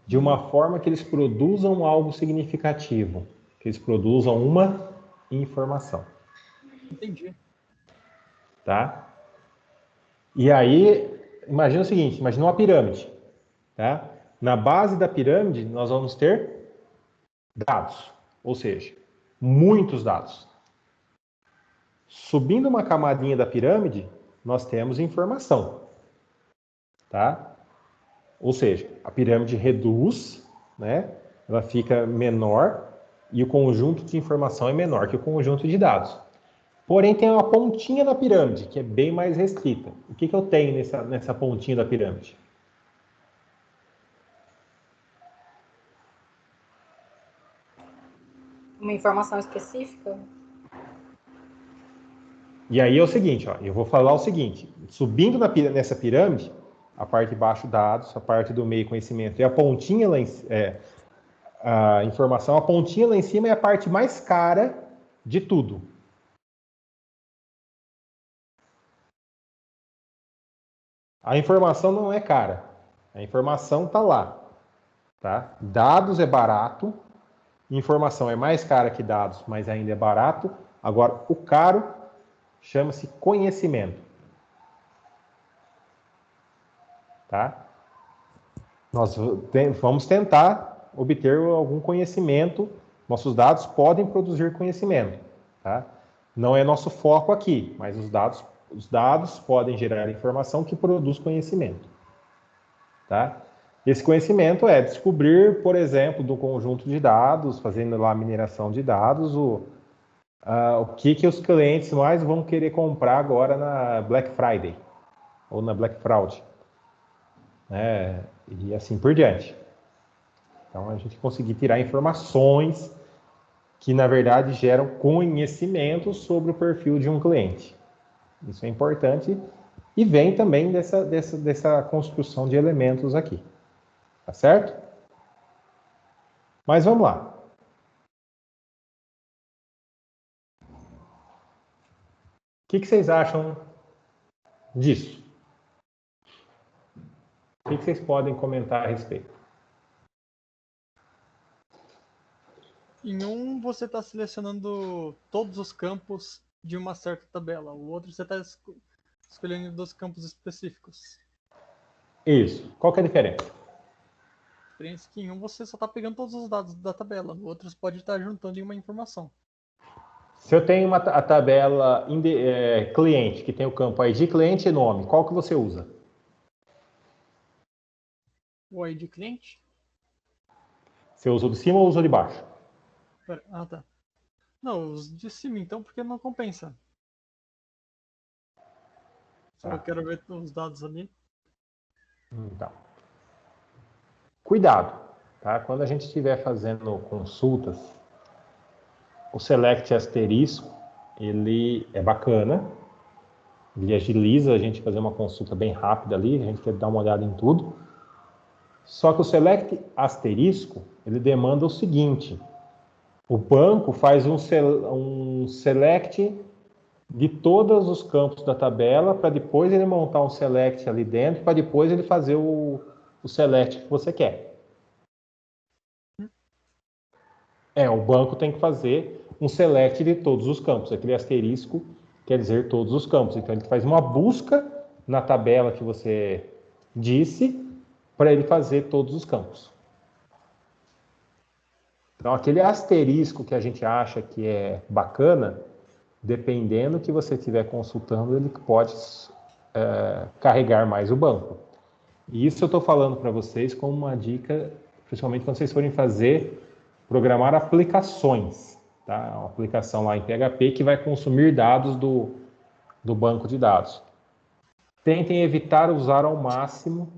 de uma forma que eles produzam algo significativo, que eles produzam uma informação. Entendi. Tá? E aí, imagina o seguinte, imagina uma pirâmide. Tá? Na base da pirâmide, nós vamos ter dados, ou seja, muitos dados. Subindo uma camadinha da pirâmide, nós temos informação. Tá? Ou seja, a pirâmide reduz, né? Ela fica menor e o conjunto de informação é menor que o conjunto de dados. Porém, tem uma pontinha da pirâmide, que é bem mais restrita. O que eu tenho nessa pontinha da pirâmide? Uma informação específica? E aí é o seguinte, ó, eu vou falar o seguinte, subindo nessa pirâmide, a parte de baixo dados, a parte do meio conhecimento e a pontinha lá a informação, a pontinha lá em cima é a parte mais cara de tudo. A informação não é cara, a informação está lá, tá? Dados é barato, informação é mais cara que dados, mas ainda é barato. Agora, o caro chama-se conhecimento. Tá? Nós vamos tentar obter algum conhecimento. Nossos dados podem produzir conhecimento. Tá? Não é nosso foco aqui, mas os dados podem gerar informação que produz conhecimento. Tá? Esse conhecimento é descobrir, por exemplo, do conjunto de dados, fazendo lá a mineração de dados, o que os clientes mais vão querer comprar agora na Black Friday ou na Black Fraud, né? E assim por diante. Então, a gente conseguir tirar informações que, na verdade, geram conhecimento sobre o perfil de um cliente. Isso é importante e vem também dessa construção de elementos aqui. Tá certo? Mas vamos lá. O que vocês acham disso? O que vocês podem comentar a respeito? Em um, você está selecionando todos os campos de uma certa tabela. O outro, você está escolhendo 2 campos específicos. Isso. Qual que é a diferença? A diferença é que em um, você só está pegando todos os dados da tabela. No outro, você pode estar juntando em uma informação. Se eu tenho a tabela cliente, que tem o campo ID cliente e nome, qual que você usa? O ID cliente? Você usa o de cima ou usa o de baixo? Tá. Não, os de cima então, porque não compensa. Só eu quero ver os dados ali. Então, cuidado, tá? Quando a gente estiver fazendo consultas, o select asterisco, ele é bacana, ele agiliza a gente fazer uma consulta bem rápida ali, a gente quer dar uma olhada em tudo. Só que o select asterisco, ele demanda o seguinte: o banco faz um select de todos os campos da tabela para depois ele montar um select ali dentro, para depois ele fazer o select que você quer. O banco tem que fazer um select de todos os campos. Aquele asterisco quer dizer todos os campos. Então, ele faz uma busca na tabela que você disse para ele fazer todos os campos. Então, aquele asterisco que a gente acha que é bacana, dependendo que você estiver consultando, ele pode carregar mais o banco. E isso eu estou falando para vocês como uma dica, principalmente quando vocês forem programar aplicações, tá? Uma aplicação lá em PHP que vai consumir dados do banco de dados. Tentem evitar usar ao máximo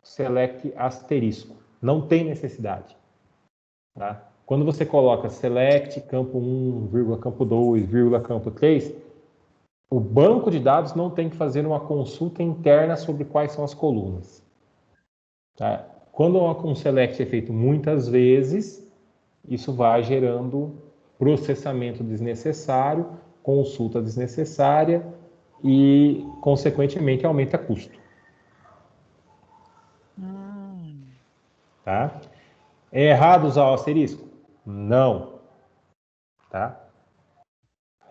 select asterisco. Não tem necessidade. Tá? Quando você coloca select, campo 1, vírgula, campo 2, vírgula, campo 3, o banco de dados não tem que fazer uma consulta interna sobre quais são as colunas. Tá? Quando um select é feito muitas vezes, isso vai gerando processamento desnecessário, consulta desnecessária e, consequentemente, aumenta custo. Tá? É errado usar o asterisco? Não. Tá?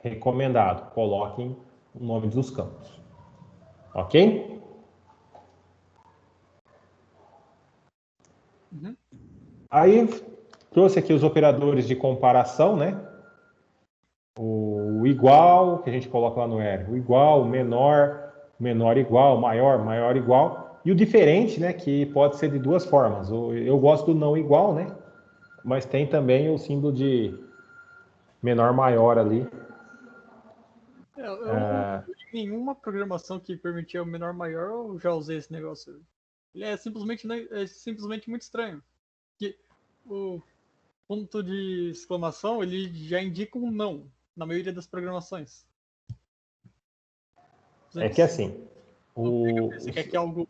Recomendado. Coloquem o nome dos campos. Ok? Uhum. Aí, trouxe aqui os operadores de comparação, né? O igual, que a gente coloca lá no R. O igual, o menor, menor igual, maior, maior igual. E o diferente, né? Que pode ser de duas formas. Eu gosto do não igual, né? Mas tem também o símbolo de menor maior ali. Eu não vi nenhuma programação que permitia o menor maior, eu já usei esse negócio. Ele é simplesmente muito estranho. Que o ponto de exclamação, ele já indica um não, na maioria das programações. É que assim, Você quer que algo...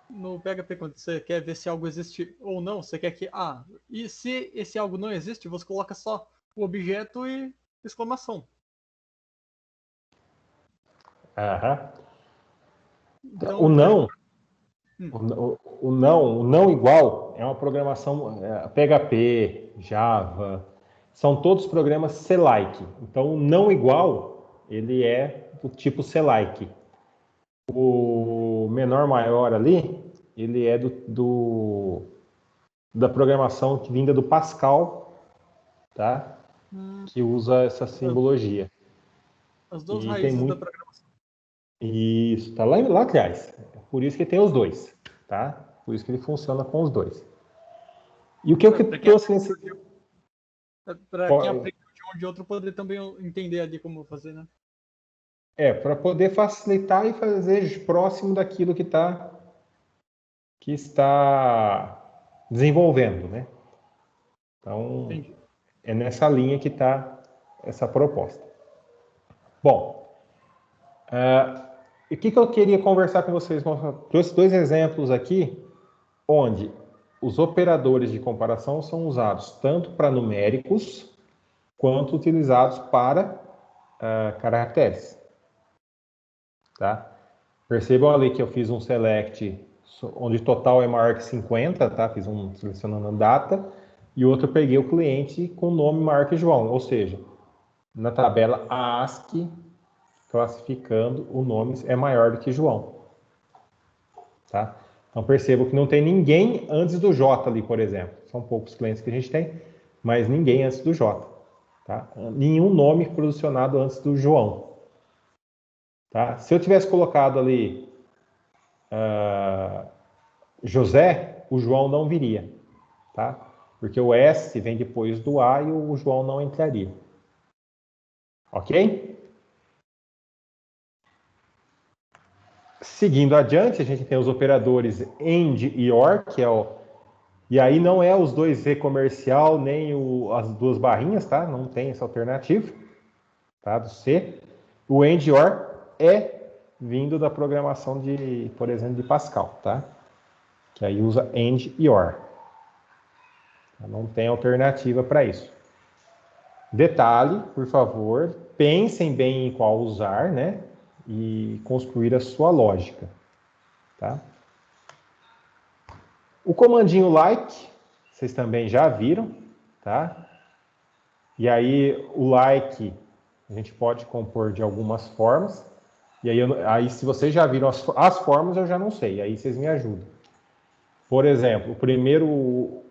No PHP, quando você quer ver se algo existe ou não, você quer que... e se esse algo não existe, você coloca só o objeto e exclamação. aham. Então, O não, Hum. o não igual é uma programação PHP, Java, são todos programas C-like. Então, o não igual, ele é do tipo C-like. O menor maior ali, ele é da programação que vinda do Pascal, tá? Que usa essa simbologia. As duas E tem raízes da muito... programação. Isso, tá lá atrás. Por isso que tem os dois, tá? Por isso que ele funciona com os dois. E o que eu trouxe nesse... Para quem aprende de um ou de outro, poder também entender ali como fazer, né? para poder facilitar e fazer próximo daquilo que está desenvolvendo, né? Então, Entendi. é nessa linha que está essa proposta. Bom, o que eu queria conversar com vocês? Eu trouxe 2 exemplos aqui, onde os operadores de comparação são usados tanto para numéricos, quanto utilizados para caracteres. Tá? Percebam ali que eu fiz um select onde total é maior que 50, tá? Fiz um selecionando a data, e outro eu peguei o cliente com nome maior que João, ou seja, na tabela ASCII, classificando o nome é maior do que João. Tá? Então percebo que não tem ninguém antes do J ali, por exemplo. São poucos clientes que a gente tem, mas ninguém antes do J. Tá? Nenhum nome posicionado antes do João. Tá? Se eu tivesse colocado ali José, o João não viria. Tá? Porque o S vem depois do A e o João não entraria. Ok? Seguindo adiante, a gente tem os operadores AND e OR, que é o... E aí não é os dois Z comercial, nem as duas barrinhas, tá? Não tem essa alternativa, tá? Do C. O AND e OR é vindo da programação de, por exemplo, de Pascal, tá? Que aí usa AND e OR. Não tem alternativa para isso. Detalhe, por favor, pensem bem em qual usar, né? E construir a sua lógica, tá? O comandinho like, vocês também já viram, tá? E aí, o like, a gente pode compor de algumas formas. E aí se vocês já viram as formas, eu já não sei. Aí vocês me ajudam. Por exemplo, o primeiro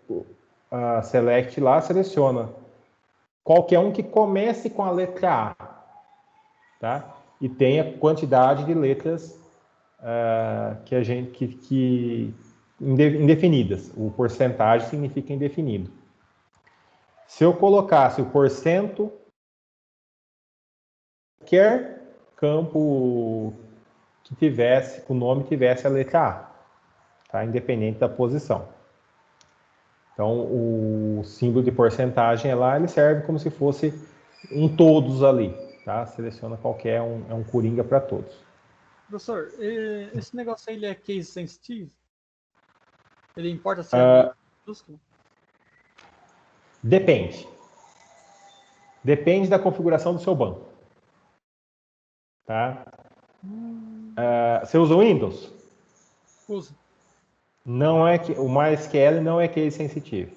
select lá seleciona qualquer um que comece com a letra A, tá? E tenha quantidade de letras indefinidas. O porcentagem significa indefinido. Se eu colocasse o porcento, qualquer campo que tivesse, o nome tivesse a letra A, tá? Independente da posição. Então, o símbolo de porcentagem lá, ele serve como se fosse um todos ali, tá? Seleciona qualquer, é um coringa para todos. Professor, esse negócio aí, ele é case sensitive? Ele importa se é minúsculo? Depende. Depende da configuração do seu banco. Tá? Você usa o Windows? Uso. Não é que o MySQL não é case sensitivo.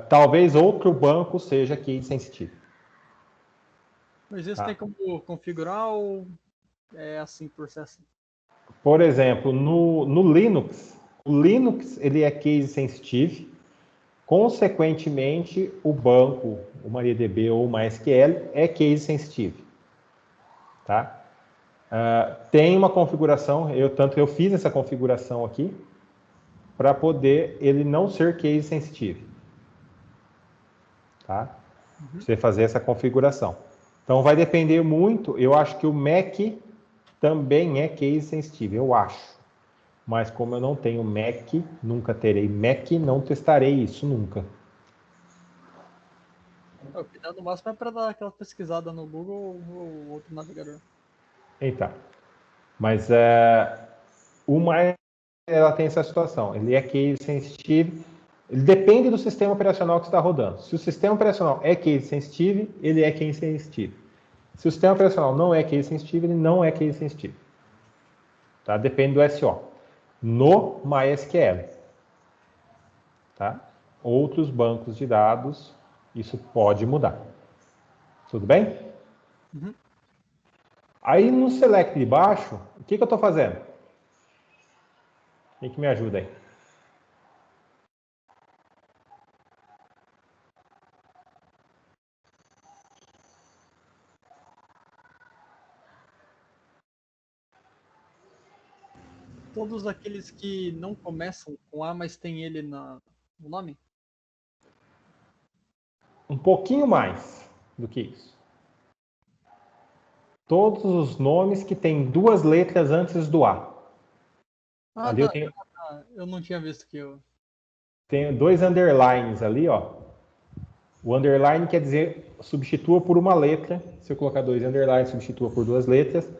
Talvez outro banco seja case sensitivo. Mas isso Tá? tem como configurar ou é assim por ser assim? Por exemplo, no Linux, o Linux ele é case sensitive. Consequentemente, o banco, o MariaDB ou o MySQL é case sensitive. Tá? Tem uma configuração, tanto que eu fiz essa configuração aqui, para poder ele não ser case sensitive. Tá? Você fazer essa configuração. Então vai depender muito, eu acho que o Mac também é case sensitive, eu acho. Mas como eu não tenho Mac, nunca terei Mac, não testarei isso nunca. O cuidado máximo é para dar aquela pesquisada no Google ou outro navegador. Então, mas o mais ela tem essa situação, ele é case sensitive, ele depende do sistema operacional que está rodando. Se o sistema operacional é case sensitive, ele é case sensitive. Se o sistema operacional não é case sensitive, ele não é case sensitive. Tá? Depende do SO. No MySQL. Tá? Outros bancos de dados, isso pode mudar. Tudo bem? Uhum. Aí no select de baixo, o que eu estou fazendo? Quem que me ajuda aí? Todos aqueles que não começam com A, mas tem ele no nome? Um pouquinho mais do que isso. Todos os nomes que têm duas letras antes do A. Ah, Ali tá. Eu não tinha visto que eu... tenho dois underlines ali, ó. O underline quer dizer substitua por uma letra. Se eu colocar dois underlines, substitua por duas letras.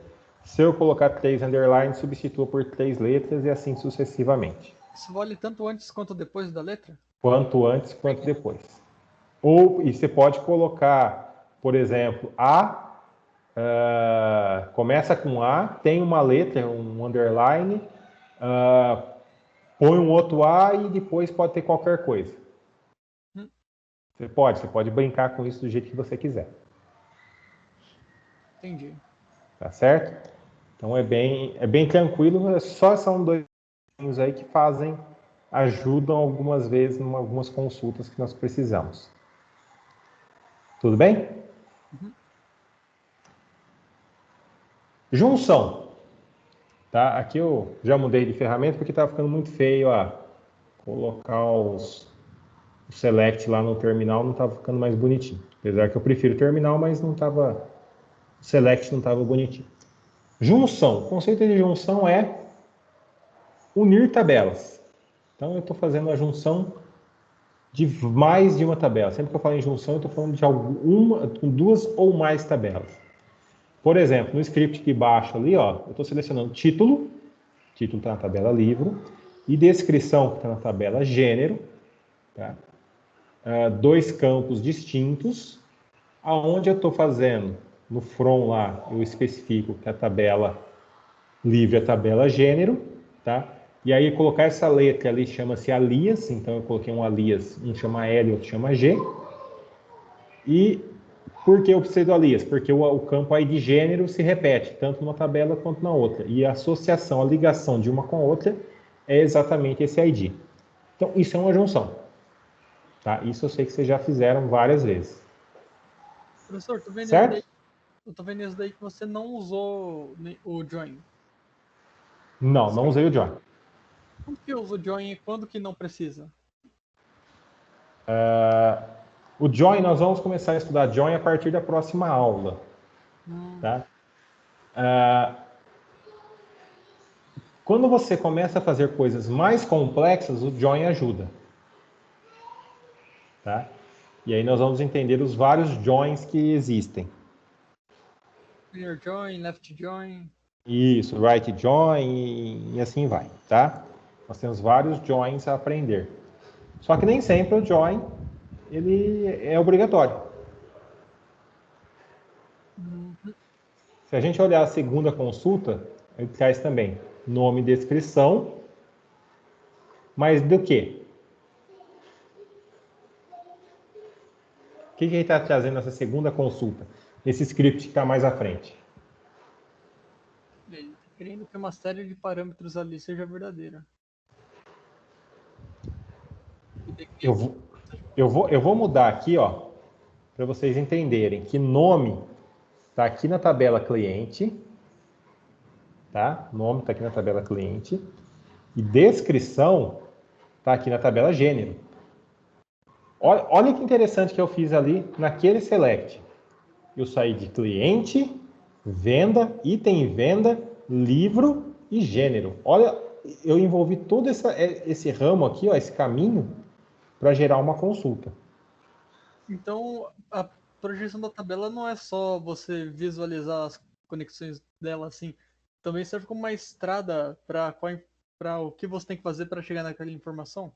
Se eu colocar três underlines, substitua por três letras e assim sucessivamente. Isso vale tanto antes quanto depois da letra? Quanto antes, quanto depois. Ou, e você pode colocar, por exemplo, começa com A, tem uma letra, um underline, põe um outro A e depois pode ter qualquer coisa. Você pode brincar com isso do jeito que você quiser. Entendi. Tá certo? Então é bem tranquilo, só são dois aí que ajudam algumas vezes em algumas consultas que nós precisamos. Tudo bem? Uhum. Junção. Tá? Aqui eu já mudei de ferramenta porque estava ficando muito feio colocar o select lá no terminal, não estava ficando mais bonitinho. Apesar que eu prefiro o terminal, mas o select não estava bonitinho. Junção. O conceito de junção é unir tabelas. Então eu estou fazendo a junção de mais de uma tabela. Sempre que eu falo em junção, eu estou falando de duas ou mais tabelas. Por exemplo, no script de baixo ali, ó, eu estou selecionando título está na tabela livro, e descrição, que está na tabela gênero, tá? Dois campos distintos, aonde eu estou fazendo, no from lá, eu especifico que a tabela livre é a tabela gênero, tá? E aí colocar essa letra ali chama-se alias, então eu coloquei um alias, um chama L, outro chama G. E por que eu preciso do alias? Porque o campo ID gênero se repete, tanto numa tabela quanto na outra. E a associação, a ligação de uma com a outra é exatamente esse ID. Então, isso é uma junção. Tá? Isso eu sei que vocês já fizeram várias vezes. Professor, Certo? eu tô vendo isso daí que você não usou o join. Não usei o join. Quando que usa o join e quando que não precisa? O join, nós vamos começar a estudar join a partir da próxima aula. Tá? Quando você começa a fazer coisas mais complexas, o join ajuda. Tá? E aí nós vamos entender os vários joins que existem. Clear join, left join. Isso, right join e assim vai, tá? Nós temos vários joins a aprender. Só que nem sempre o join ele é obrigatório. Se a gente olhar a segunda consulta, ele traz também nome e descrição, mas do quê? O que ele está trazendo nessa segunda consulta? Esse script que está mais à frente. Ele tá querendo que uma série de parâmetros ali seja verdadeira. Eu vou mudar aqui, ó, para vocês entenderem que nome está aqui na tabela cliente, tá? Nome está aqui na tabela cliente. E descrição está aqui na tabela gênero. Olha que interessante que eu fiz ali naquele select. Eu saí de cliente, venda, item venda, livro e gênero. Olha, eu envolvi todo esse ramo aqui, ó, esse caminho, para gerar uma consulta. Então, a projeção da tabela não é só você visualizar as conexões dela assim, também serve como uma estrada para o que você tem que fazer para chegar naquela informação.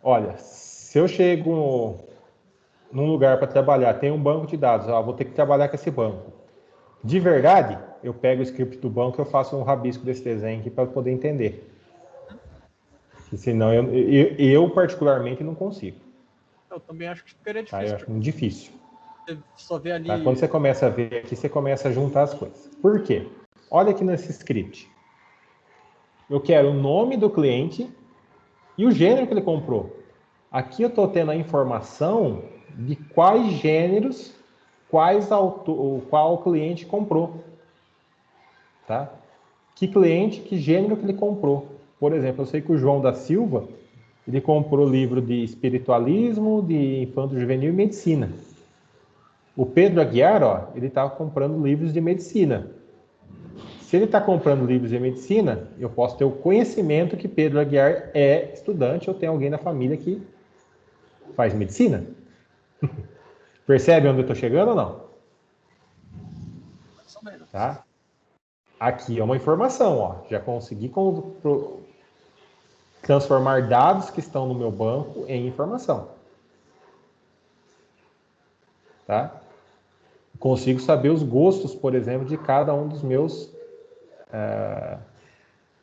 Olha, se eu chego num lugar para trabalhar, tem um banco de dados, vou ter que trabalhar com esse banco. De verdade, eu pego o script do banco e eu faço um rabisco desse desenho aqui para poder entender. Porque senão eu particularmente não consigo. Eu também acho que ficaria Tá? difícil. Eu acho muito difícil. Você só vê ali. Tá? Quando você começa a ver aqui, você começa a juntar as coisas. Por quê? Olha aqui nesse script. Eu quero o nome do cliente e o gênero que ele comprou. Aqui eu estou tendo a informação de quais gêneros, qual cliente comprou. Tá? Que cliente, que gênero que ele comprou. Por exemplo, eu sei que o João da Silva, ele comprou livro de espiritualismo, de infanto-juvenil e medicina. O Pedro Aguiar, ó, ele está comprando livros de medicina. Se ele está comprando livros de medicina, eu posso ter o conhecimento que Pedro Aguiar é estudante ou tem alguém na família que faz medicina. Percebe onde eu estou chegando ou não? Mais ou menos. Tá? Aqui é uma informação, ó. Já consegui transformar dados que estão no meu banco em informação. Tá? Consigo saber os gostos, por exemplo, de cada um dos meus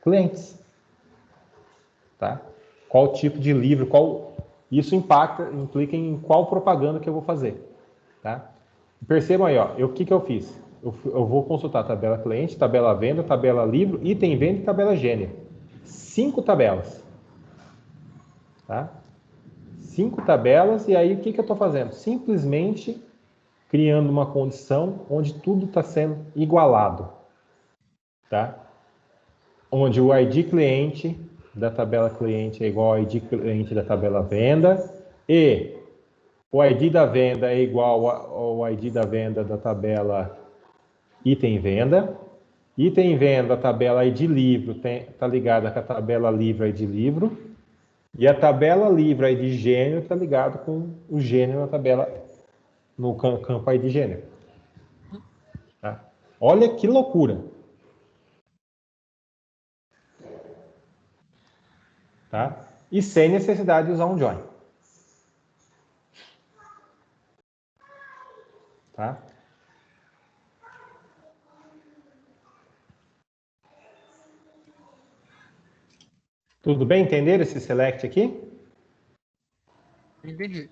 clientes. Tá? Qual tipo de livro, isso implica em qual propaganda que eu vou fazer. Tá? Percebam aí, ó, o que eu fiz? Eu vou consultar a tabela cliente, tabela venda, tabela livro, item venda e tabela gênero. 5 tabelas. Tá? 5 tabelas, e aí o que eu estou fazendo? Simplesmente criando uma condição onde tudo está sendo igualado. Tá? Onde o ID cliente da tabela cliente é igual ao ID cliente da tabela venda e o ID da venda é igual ao ID da venda da tabela item venda. Item venda, a tabela ID livro está ligada com a tabela livro ID livro. E a tabela livro ID gênero está ligado com o gênero na tabela no campo ID gênero. Tá? Olha que loucura. Tá? E sem necessidade de usar um join. Tá? Tudo bem? Entenderam esse select aqui? Entendi.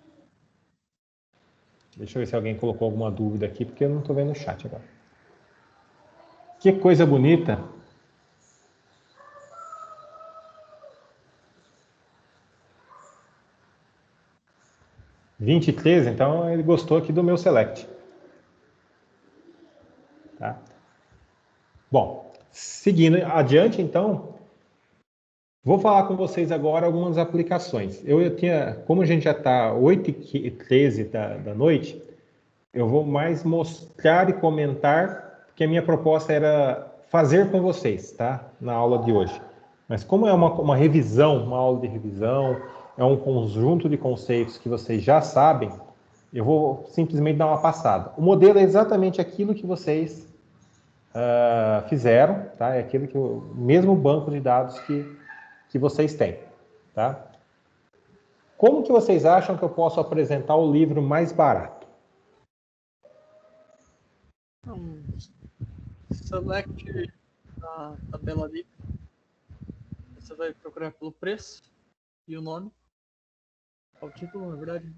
Deixa eu ver se alguém colocou alguma dúvida aqui, porque eu não estou vendo o chat agora. Que coisa bonita. (2013), então ele gostou aqui do meu select. Tá? Bom, seguindo adiante, então, vou falar com vocês agora algumas aplicações. Como a gente já está 8h13 da noite, eu vou mais mostrar e comentar, porque a minha proposta era fazer com vocês, tá? Na aula de hoje. Mas como é uma revisão, uma aula de revisão, é um conjunto de conceitos que vocês já sabem, eu vou simplesmente dar uma passada. O modelo é exatamente aquilo que vocês fizeram, tá? É aquele o mesmo banco de dados que vocês têm, tá? Como que vocês acham que eu posso apresentar o livro mais barato? Select a tabela ali. Você vai procurar pelo preço e o nome. O título, na verdade.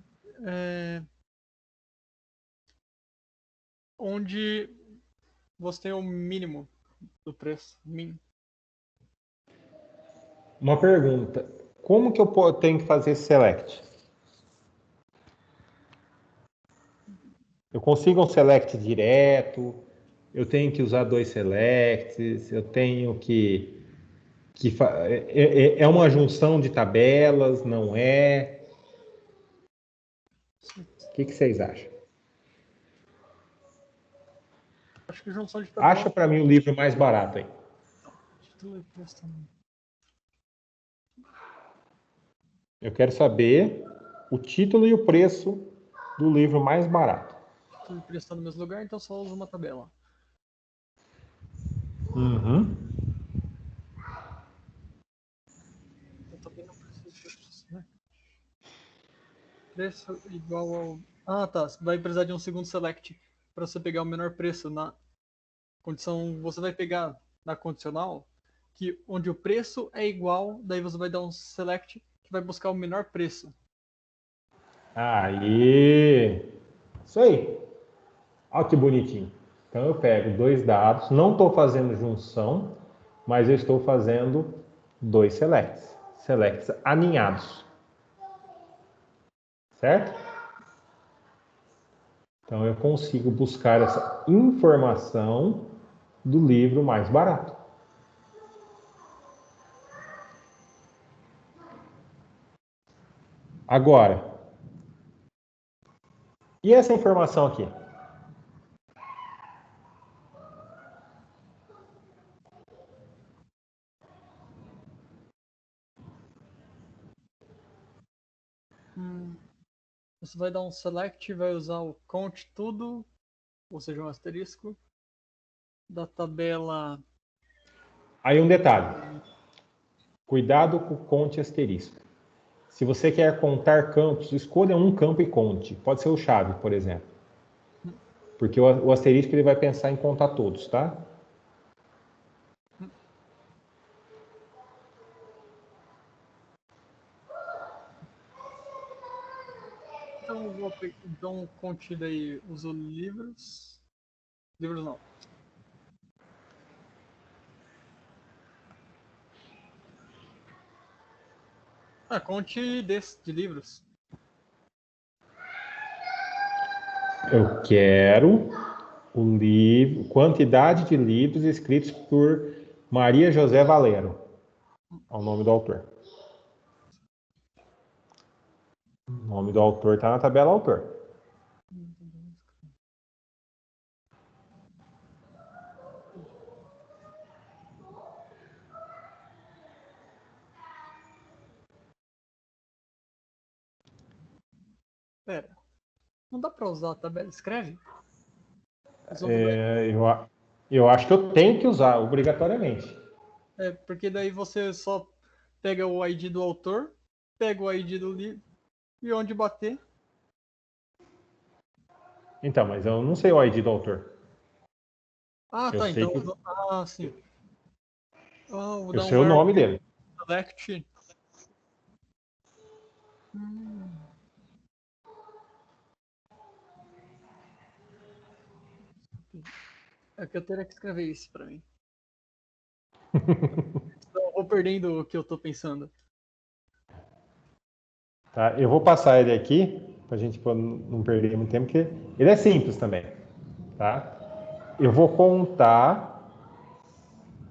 Onde você tem o mínimo do preço. Mínimo. Uma pergunta. Como que eu tenho que fazer select? Eu consigo um select direto? Eu tenho que usar 2 selects? Eu tenho que É uma junção de tabelas, não é? O que vocês acham? Acho que junção de tabela. Acha para mim o livro mais barato aí. Título e preço também. Eu quero saber o título e o preço do livro mais barato. Título e preço tá no mesmo lugar, então só uso uma tabela. Uhum. Eu também não preciso disso, né? Preço igual ao... Ah, tá. Você vai precisar de um segundo select para você pegar o menor preço na condição. Você vai pegar na condicional que onde o preço é igual, daí você vai dar um select que vai buscar o menor preço. Aí. Isso aí. Olha que bonitinho. Então eu pego dois dados, não estou fazendo junção, mas eu estou fazendo dois selects. Selects aninhados. Certo? Então eu consigo buscar essa informação do livro mais barato. Agora, e essa informação aqui? Você vai dar um select, vai usar o count tudo, ou seja, um asterisco, da tabela. Aí um detalhe. Cuidado com o conte asterisco. Se você quer contar campos, escolha um campo e conte. Pode ser o chave, por exemplo. Porque o asterisco ele vai pensar em contar todos, tá? Então eu vou pegar então, count daí, uso livros. Livros não. Ah, count de livros. Eu quero o livro, quantidade de livros escritos por Maria José Valero. É o nome do autor. O nome do autor está na tabela autor. Pera, não dá pra usar a tabela escreve? Eu acho que eu tenho que usar obrigatoriamente. É, porque daí você só pega o ID do autor, pega o ID do livro e onde bater. Então, mas eu não sei o ID do autor. Ah, Eu tá, sei então. que Ah, sim. Vou eu dar sei um o nome dele. select. É que eu teria que escrever isso pra mim. Então eu vou perdendo o que eu tô pensando. Tá? Eu vou passar ele aqui, para a gente não perder muito tempo, porque ele é simples também. Tá? Eu vou contar,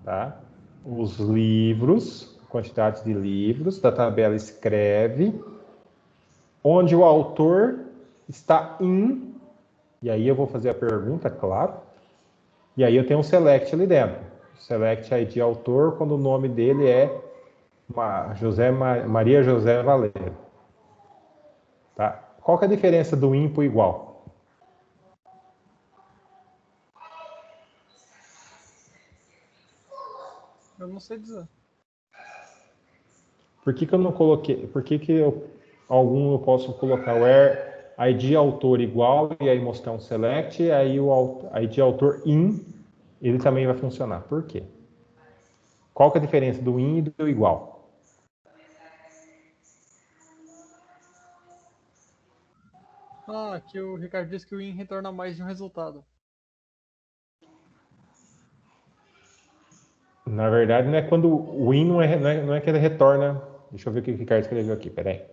tá, os livros, quantidade de livros da tabela escreve, onde o autor está em, e aí eu vou fazer a pergunta, claro, e aí eu tenho um select ali dentro. Select ID autor, quando o nome dele é Maria José Valero. Tá? Qual que é a diferença do in para o igual? Eu não sei dizer. Por que eu não coloquei? Por que algum eu posso colocar o ID autor igual e aí mostrar um select, e aí o ID autor in, ele também vai funcionar. Por quê? Qual que é a diferença do in e do igual? Ah, aqui o Ricardo disse que o in retorna mais de um resultado. Na verdade, não é quando o in não é que ele retorna. Deixa eu ver o que o Ricardo escreveu aqui, peraí.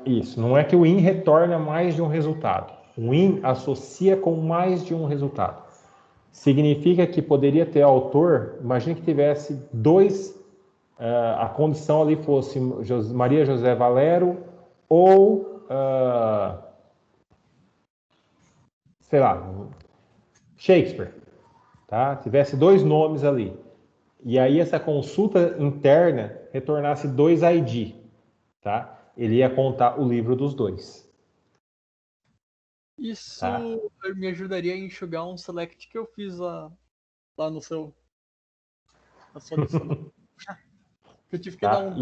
Isso, não é que o in retorna mais de um resultado. O in associa com mais de um resultado. significa que poderia ter autor, imagine que tivesse dois, a condição ali fosse Maria José Valero ou, sei lá, Shakespeare, tá? Tivesse dois nomes ali. E aí essa consulta interna retornasse 2 ID, tá? Ele ia contar o livro dos dois. Isso Tá. me ajudaria a enxugar um select que eu fiz lá no seu. Na sua lista, né? Eu tive que dar Tá? um.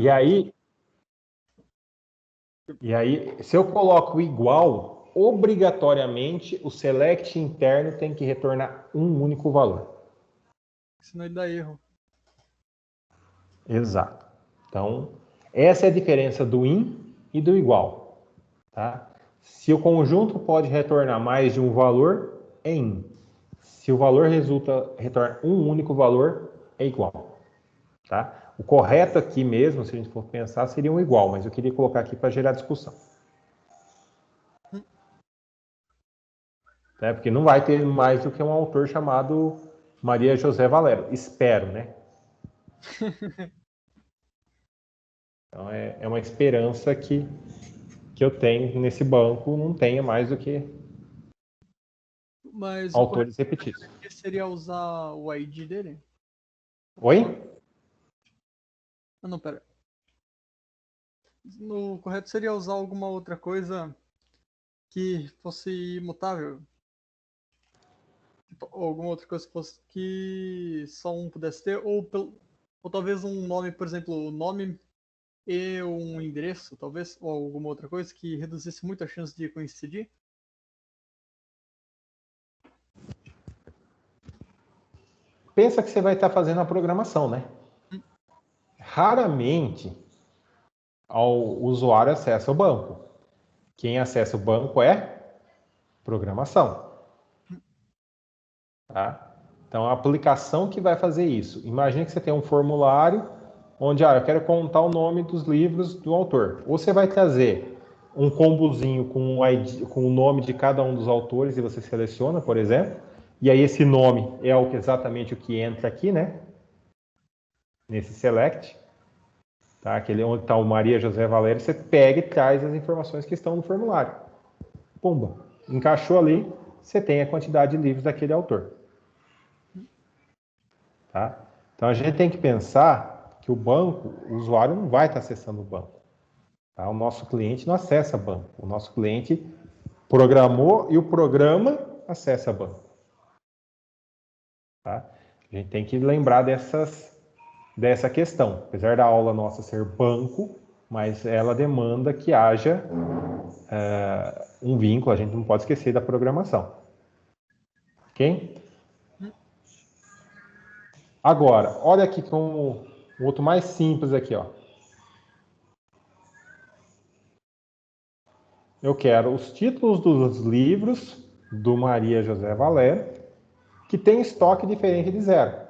E aí, se eu coloco igual, obrigatoriamente o select interno tem que retornar um único valor. Senão ele dá erro. Exato. Então, essa é a diferença do in e do igual. Tá? Se o conjunto pode retornar mais de um valor, é in. Se o valor retorna um único valor, é igual. Tá? O correto aqui mesmo, se a gente for pensar, seria um igual, mas eu queria colocar aqui para gerar discussão. Tá? Porque não vai ter mais do que um autor chamado Maria José Valero. Espero, né? Então é uma esperança que eu tenho nesse banco, não tenha mais do que Mas autores repetidos. seria usar o ID dele? Oi? Ah, não, pera. No correto seria usar alguma outra coisa que fosse imutável. Tipo, ou alguma outra coisa que só um pudesse ter, ou talvez um nome, por exemplo, o nome e um endereço, talvez, ou alguma outra coisa que reduzisse muito a chance de coincidir. Pensa que você vai estar fazendo a programação, né? Raramente o usuário acessa o banco. Quem acessa o banco é programação. Tá? Então, a aplicação que vai fazer isso. Imagine que você tem um formulário onde eu quero contar o nome dos livros do autor. Ou você vai trazer um combozinho com o nome de cada um dos autores e você seleciona, por exemplo. E aí esse nome é exatamente o que entra aqui, né? Nesse select. Tá? Aquele onde está o Maria José Valério, você pega e traz as informações que estão no formulário. Pumba. Encaixou ali, você tem a quantidade de livros daquele autor. Tá? Então a gente tem que pensar que o banco, o usuário não vai estar acessando o banco. Tá? O nosso cliente não acessa banco. O nosso cliente programou e o programa acessa banco. Tá? A gente tem que lembrar dessa questão. Apesar da aula nossa ser banco, mas ela demanda que haja um vínculo, a gente não pode esquecer da programação. Ok? Agora, olha aqui com o outro mais simples aqui, ó. Eu quero os títulos dos livros do Maria José Valério, que tem estoque diferente de zero.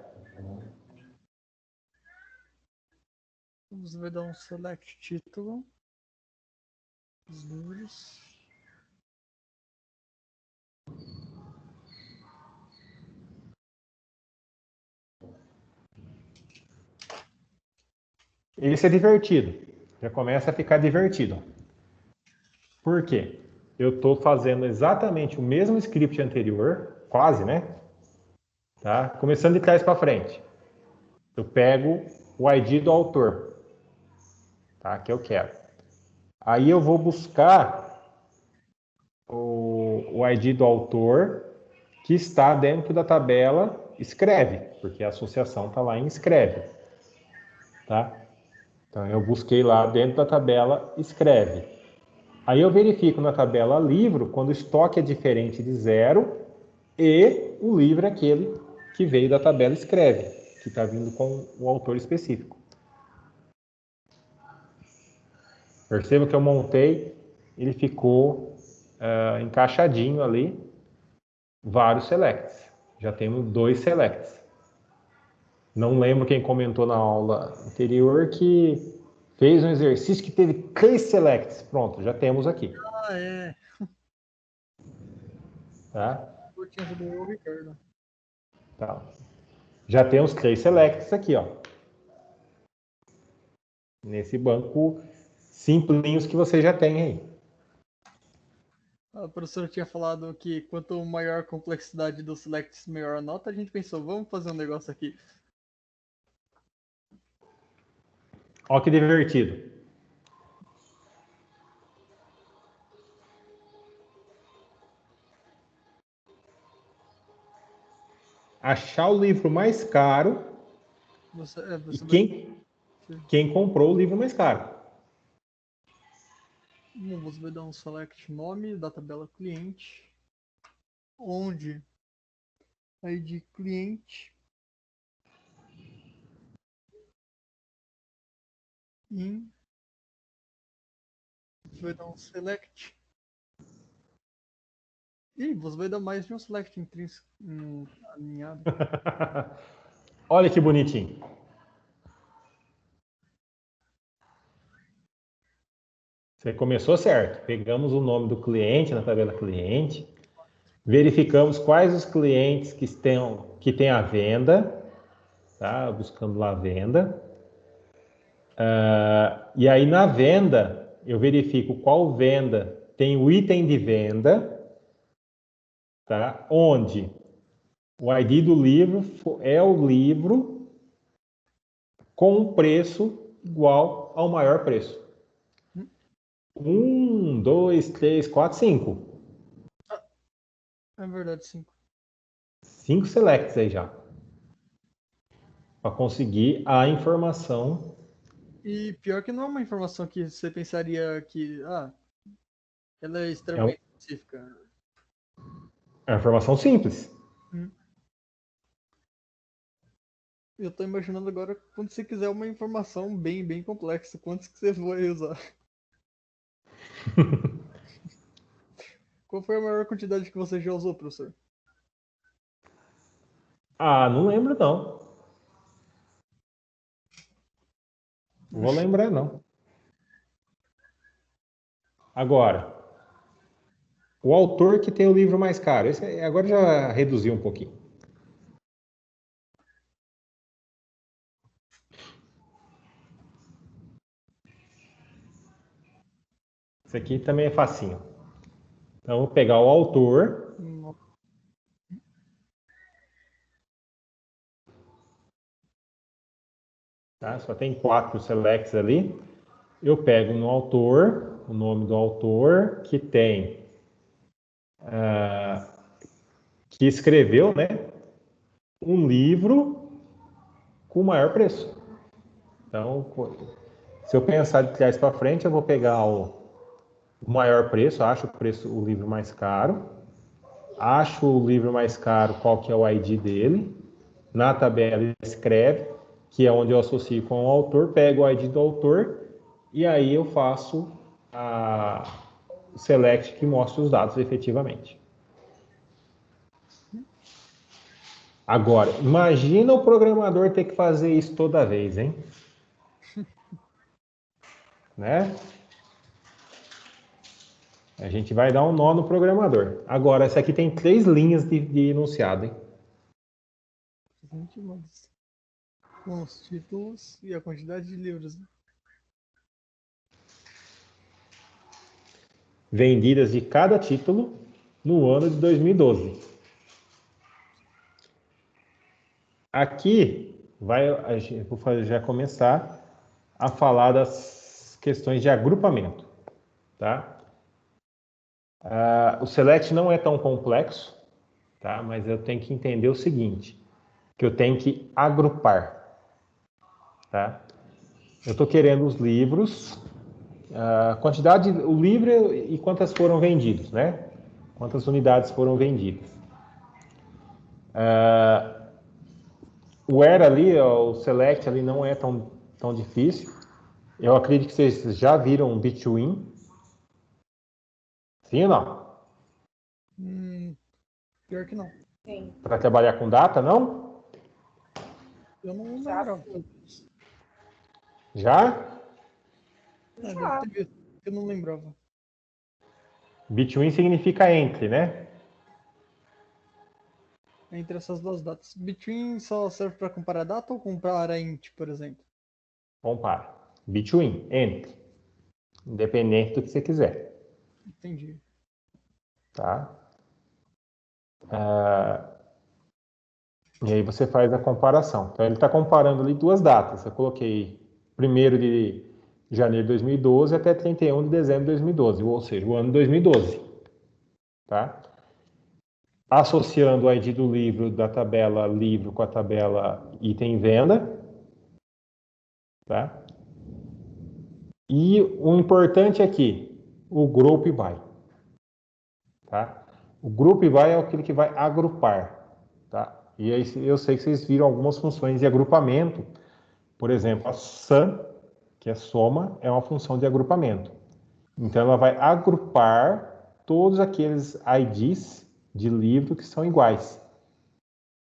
Você vai dar um select título. Os livros. Esse é divertido. Já começa a ficar divertido. Por quê? Eu estou fazendo exatamente o mesmo script anterior, quase, né? Tá? Começando de trás para frente. Eu pego o ID do autor, tá? Que eu quero. Aí eu vou buscar o ID do autor que está dentro da tabela escreve, porque a associação está lá em escreve. Tá? Então eu busquei lá dentro da tabela escreve. Aí eu verifico na tabela livro quando o estoque é diferente de zero e o livro é aquele que veio da tabela escreve, que está vindo com o autor específico. Perceba que eu montei, ele ficou encaixadinho ali, vários selects. Já temos 2 selects. Não lembro quem comentou na aula anterior que fez um exercício que teve case selects. Pronto, já temos aqui. Ah, é. Tá? Eu tinha ajudado o Ricardo. Tá. Já tem os 3 selects aqui, ó. Nesse banco simplinhos que você já tem aí. A professora tinha falado que quanto maior a complexidade dos selects, maior a nota. A gente pensou, vamos fazer um negócio aqui. Ó que divertido. Achar o livro mais caro e Você vai... quem comprou o livro mais caro. Você vai dar um select nome da tabela cliente, onde ID cliente in, você vai dar um select. Ih, você vai dar mais de um select intrínseco alinhado. Olha que bonitinho. Você começou certo. Pegamos o nome do cliente na tabela cliente, verificamos quais os clientes que têm a venda, tá? Buscando lá a venda. E aí na venda, eu verifico qual venda tem o item de venda, tá? Onde o ID do livro é o livro com um preço igual ao maior preço. 1, 2, 3, 4, 5. É verdade, 5. 5 selects aí já. Para conseguir a informação. E pior que não é uma informação que você pensaria que, ela é É extremamente específica. uma informação simples. Eu tô imaginando agora quando você quiser uma informação bem, bem complexa, quantos que você vai usar? Qual foi a maior quantidade que você já usou, professor? Não lembro não. Vou lembrar não. Agora, o autor que tem o livro mais caro. Esse agora já reduziu um pouquinho. Esse aqui também é facinho. Então, eu vou pegar o autor. Tá? Só tem 4 selects ali. Eu pego no autor, o nome do autor, que tem... que escreveu, né? Um livro com maior preço. Então, se eu pensar de trás para frente, eu vou pegar o maior preço, acho o livro mais caro, acho o livro mais caro, qual que é o ID dele, na tabela escreve, que é onde eu associo com o autor, pego o ID do autor e aí eu faço o select que mostra os dados efetivamente. Agora, imagina o programador ter que fazer isso toda vez, hein? Né? A gente vai dar um nó no programador. Agora, essa aqui tem 3 linhas de enunciado, hein? Com os títulos e a quantidade de livros. Vendidas de cada título no ano de 2012. Aqui a gente já começar a falar das questões de agrupamento, tá? O select não é tão complexo, tá? Mas eu tenho que entender o seguinte, que eu tenho que agrupar, tá? Eu estou querendo os livros, a quantidade, o livro e quantas foram vendidos, né? Quantas unidades foram vendidas. O where ali, o select ali não é tão difícil. Eu acredito que vocês já viram um between. Sim ou não? Pior que não. Sim. Para trabalhar com data, não? Eu não Já lembrava. Já? Deve Já. ter visto. Eu não lembrava. Between significa entre, né? entre essas duas datas. Between só serve para comparar a data ou comparar a int, por exemplo? Compara. Between, entre. Independente do que você quiser. Entendi. Tá? E aí você faz a comparação. Então ele está comparando ali duas datas. Eu coloquei 1º de janeiro de 2012 até 31 de dezembro de 2012, ou seja, o ano 2012. Tá? Associando o ID do livro da tabela livro com a tabela item venda. Tá? E o importante aqui, o group by. Tá? O group by é aquele que vai agrupar. Tá? E aí eu sei que vocês viram algumas funções de agrupamento. Por exemplo, a sum, que é soma, é uma função de agrupamento. Então ela vai agrupar todos aqueles IDs de livro que são iguais.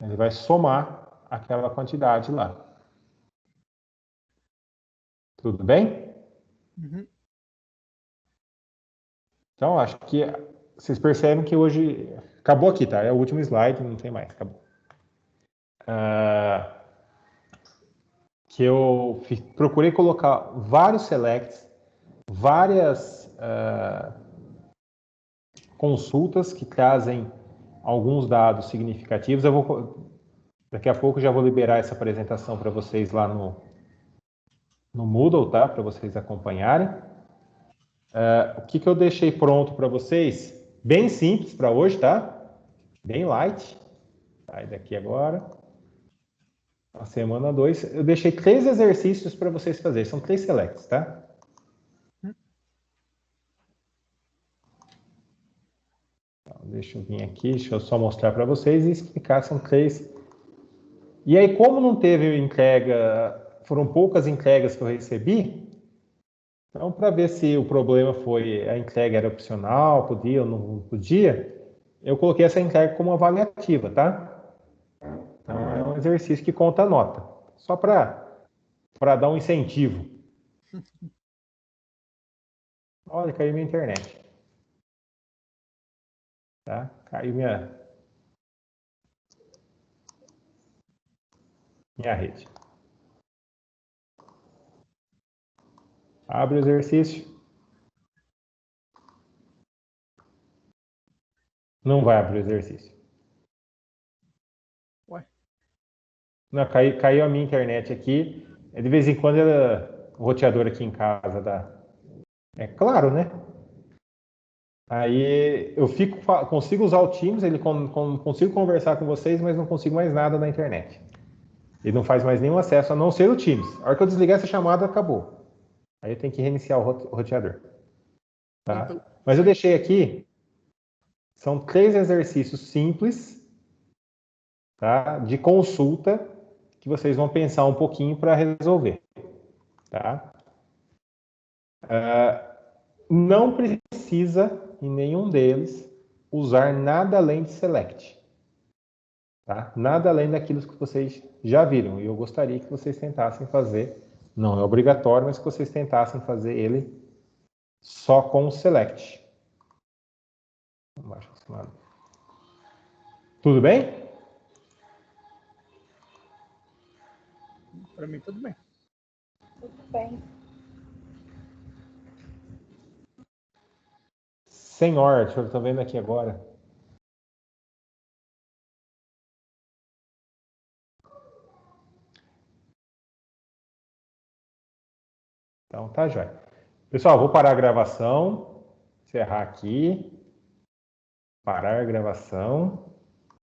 Ele vai somar aquela quantidade lá. Tudo bem? Uhum. Então, acho que vocês percebem que hoje... Acabou aqui, tá? É o último slide, não tem mais, acabou. Que eu procurei colocar vários selects, várias consultas que trazem alguns dados significativos. Daqui a pouco já vou liberar essa apresentação para vocês lá no Moodle, tá? Para vocês acompanharem. O que eu deixei pronto para vocês? Bem simples para hoje, tá? Bem light. Sai daqui agora. A semana 2. Eu deixei 3 exercícios para vocês fazerem. São 3 selects, tá? Então, deixa eu vir aqui, deixa eu só mostrar para vocês e explicar. São 3. E aí, como não teve entrega, foram poucas entregas que eu recebi, então, para ver se o problema foi a entrega era opcional, podia ou não podia, eu coloquei essa entrega como avaliativa, tá? Então, é um exercício que conta a nota. Só para dar um incentivo. Olha, caiu minha internet. Tá? Caiu minha rede. Abre o exercício. Não vai abrir o exercício. Ué. Não, caiu a minha internet aqui. De vez em quando o roteador aqui em casa dá. É claro, né? Aí eu consigo usar o Teams, consigo conversar com vocês, mas não consigo mais nada na internet. Ele não faz mais nenhum acesso, a não ser o Teams. A hora que eu desligar essa chamada, acabou. Aí eu tenho que reiniciar o roteador. Tá? Então, Mas eu deixei aqui, são 3 exercícios simples, tá? De consulta, que vocês vão pensar um pouquinho para resolver. Tá? Não precisa, em nenhum deles, usar nada além de select. Tá? Nada além daquilo que vocês já viram. E eu gostaria que vocês tentassem fazer, não é obrigatório, mas que vocês tentassem fazer ele só com o select. Tudo bem? para mim, tudo bem. Tudo bem. Senhor, deixa eu estar vendo aqui agora. Então, tá, jóia. Pessoal, vou parar a gravação. Encerrar aqui. Parar a gravação.